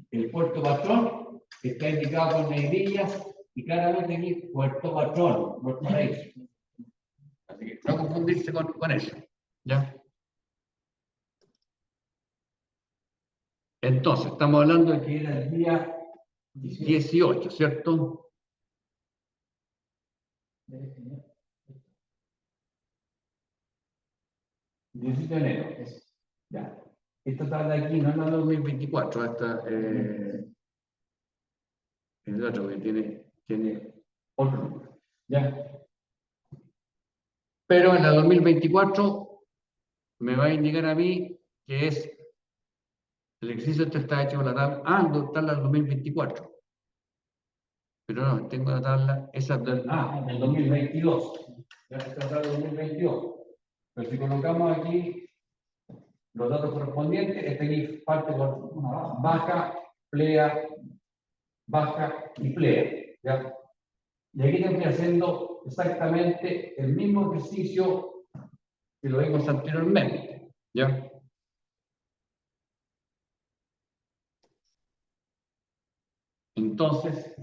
El puerto patrón está indicado con negrillas y claramente aquí Puerto Patrón, Valparaíso. Así que no confundirse con eso. ¿Ya? Entonces, estamos hablando de que era el día 18, ¿cierto? 17 de enero. Ya. Esta tabla aquí no es la 2024, esta es el otro que tiene otro número. ¿Ya? Pero en la 2024 me va a indicar a mí que es el ejercicio este está hecho con la tabla. Ah, no, está la 2024. Pero no, tengo la tabla, esa del 2022. Ya está la tabla del 2022. Pero si colocamos aquí los datos correspondientes, este aquí parte por una baja, plea, baja y plea. ¿Ya? Y aquí estoy haciendo exactamente el mismo ejercicio que lo vimos anteriormente. ¿Ya? Entonces,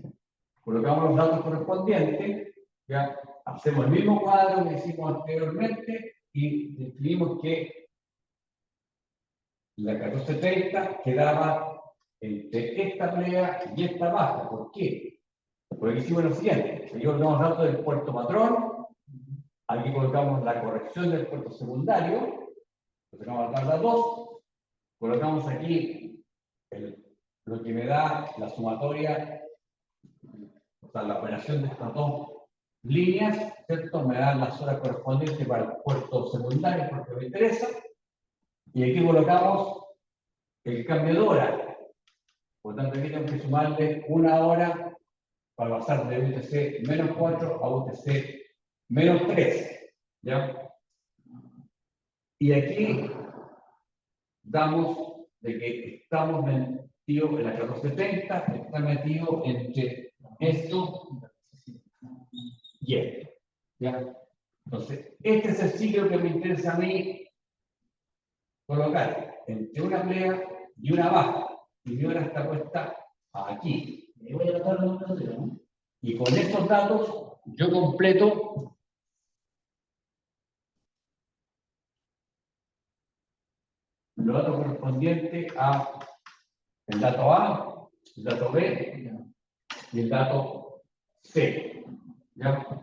colocamos los datos correspondientes, ya hacemos el mismo cuadro que hicimos anteriormente y describimos que la 1430 quedaba entre esta plea y esta baja. ¿Por qué? Porque hicimos lo siguiente: aquí colocamos datos del puerto patrón, aquí colocamos la corrección del puerto secundario, colocamos la tabla 2, colocamos aquí lo que me da la sumatoria, o sea, la operación de estas dos líneas, ¿cierto? Me dan las horas correspondientes para el puerto secundario, porque me interesa. Y aquí colocamos el cambio de hora. Por lo tanto, aquí tengo que sumarle una hora para pasar de UTC -4 a UTC -3. ¿Ya? Y aquí damos de que estamos metidos en la 1470, está metido entre esto y esto. ¿Ya? Entonces, este es el ciclo que me interesa a mí colocar entre una plea y una baja. Y mi hora está puesta aquí. Me voy a tratar de un cero, ¿no? Y con estos datos yo completo los datos correspondientes a el dato A, el dato B y el dato C. ¿Ya?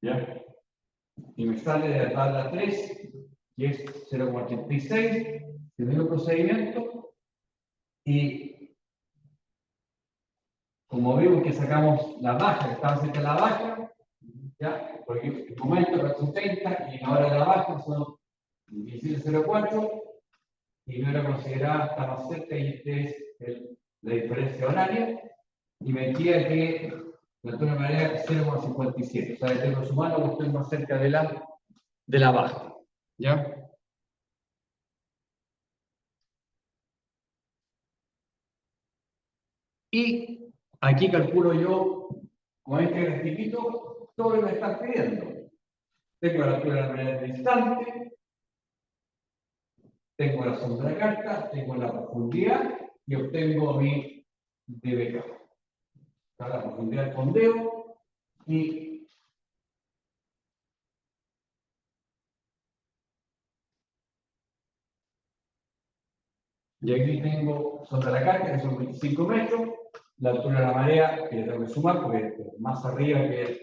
¿Ya? Y me sale de la tabla 3, que es 0,86, el mismo procedimiento, y como vemos que sacamos la baja, que estaba cerca de la baja, ¿ya? Porque el momento era 70 y la hora de la baja son 17,04, y mi hora considerada está más cerca, y este es la diferencia horaria, y me decía que de alguna manera es 0,57, o sea, que tengo sumando que estoy más cerca de la baja. ¿Ya? Y aquí calculo yo, con este grafiquito, todo lo que me están pidiendo. Tengo la altura de la manera del instante, tengo la sombra de carta, tengo la profundidad y obtengo mi dBK. La profundidad del fondeo y aquí tengo sombra de la carta, que son 25 metros, la altura de la marea, que le tengo que sumar, porque es más arriba que el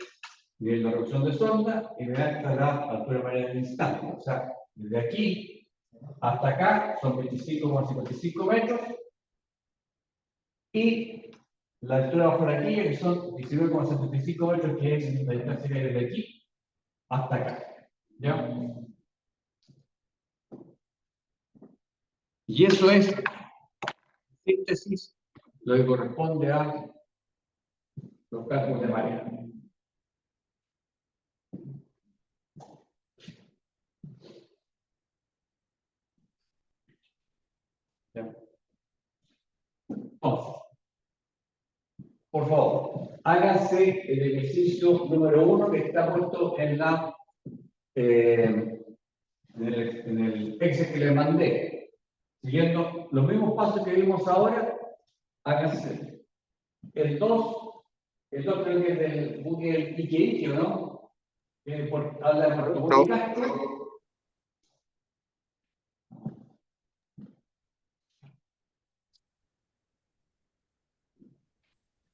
nivel de reducción de sonda, y me da la altura de la marea del instante. O sea, desde aquí hasta acá son 25,55 metros, y la altura bajo la quilla, que son 19,75 metros, que es la distancia que hay desde aquí hasta acá. ¿Ya? Y eso es, síntesis, lo que corresponde a los cálculos de marea. ¿Ya? Entonces, por favor, háganse el ejercicio número 1 que está puesto en el Excel que les mandé. Siguiendo los mismos pasos que vimos ahora, háganse el 2 creo que es del buque del Ike, ¿no? Habla de Puerto Montt y Castro.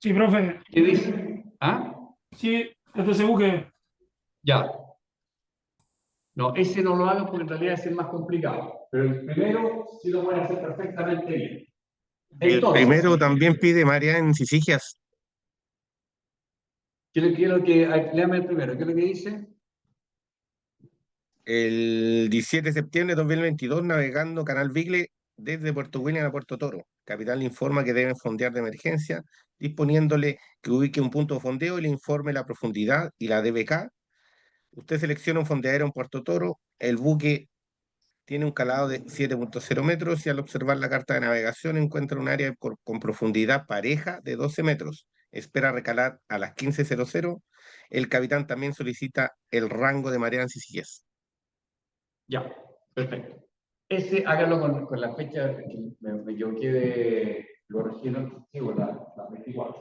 Sí, profe. ¿Qué dice? ¿Ah? Sí, es de ese buque. Ya. No, ese no lo hagan porque en realidad es el más complicado. Pero el primero sí lo pueden hacer perfectamente bien. El Entonces, primero también pide marea en Sisigias. quiero que léame el primero. ¿Qué es lo que dice? El 17 de septiembre de 2022, navegando Canal Beagle desde Puerto William a Puerto Toro. Capitán le informa que deben fondear de emergencia, disponiéndole que ubique un punto de fondeo y le informe la profundidad y la dBK. Usted selecciona un fondeadero en Puerto Toro. El buque tiene un calado de 7,0 metros y al observar la carta de navegación encuentra un área con profundidad pareja de 12 metros. Espera recalar a las 15:00. El capitán también solicita el rango de marea en Sisigias. Ya, perfecto. Ese hágalo con la fecha que me equivoqué de lo registro, sí, la 24.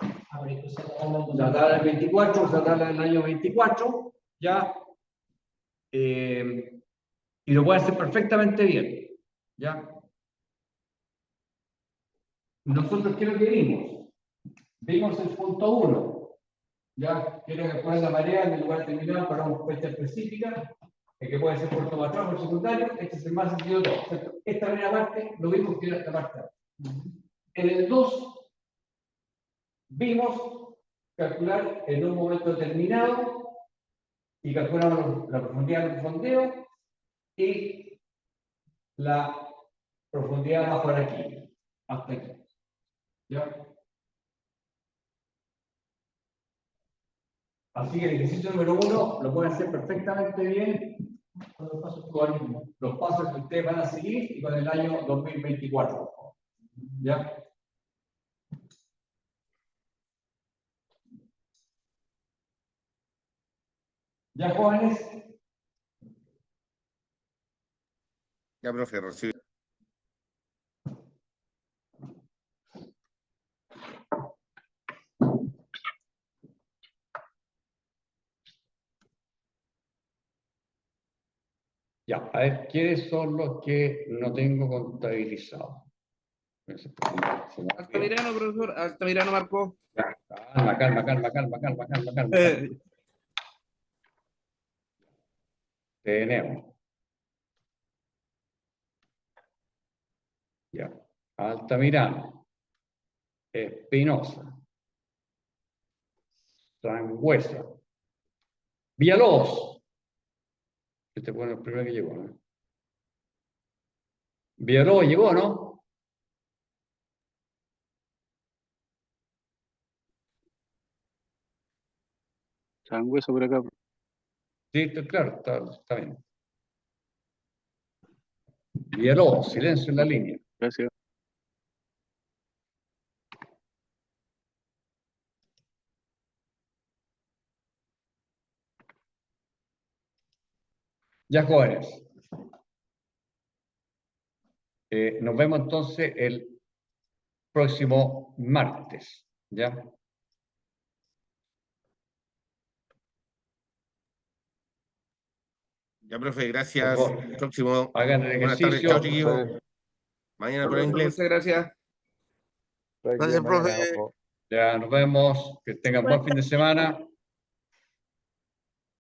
La tabla del 24, la tabla del año 24, ya. Y lo puede hacer perfectamente bien, ya. Nosotros, ¿qué es lo que vimos? Vimos el punto 1, ya. Quiero que poner la marea en el lugar determinado para una fecha específica. que puede ser por tomatrón o por secundario, este es el más sencillo de todos, ¿cierto? Esta primera parte lo vimos que era la parte A. En el 2 vimos calcular en un momento determinado y calculamos la profundidad del fondeo y la profundidad va por aquí, hasta aquí. ¿Ya? Así que el ejercicio número 1 lo pueden hacer perfectamente bien con los pasos que ustedes van a seguir y con el año 2024. ¿Ya? ¿Ya, jóvenes? Ya, profe, recibe. Ya, a ver, ¿quiénes son los que no tengo contabilizados? Altamirano, profesor. Altamirano marcó. Ya, calma. Tenemos. Ya. Altamirano. Espinosa. Sangüesa. Villalobos. Este fue el primero que llegó, ¿no? Villalobos llegó, ¿no? Sangüesa por acá. Sí, claro, está bien. Villalobos, silencio en la línea. Gracias. Ya, jóvenes. Nos vemos entonces el próximo martes, ¿ya? Ya, profe, gracias. Por favor, Próximo. hagan el Buenas tardes, ejercicio. chao, chiquillos. Mañana por inglés. Muchas gracias. Gracias, profe. Ya nos vemos. Que tengan buen fin de semana.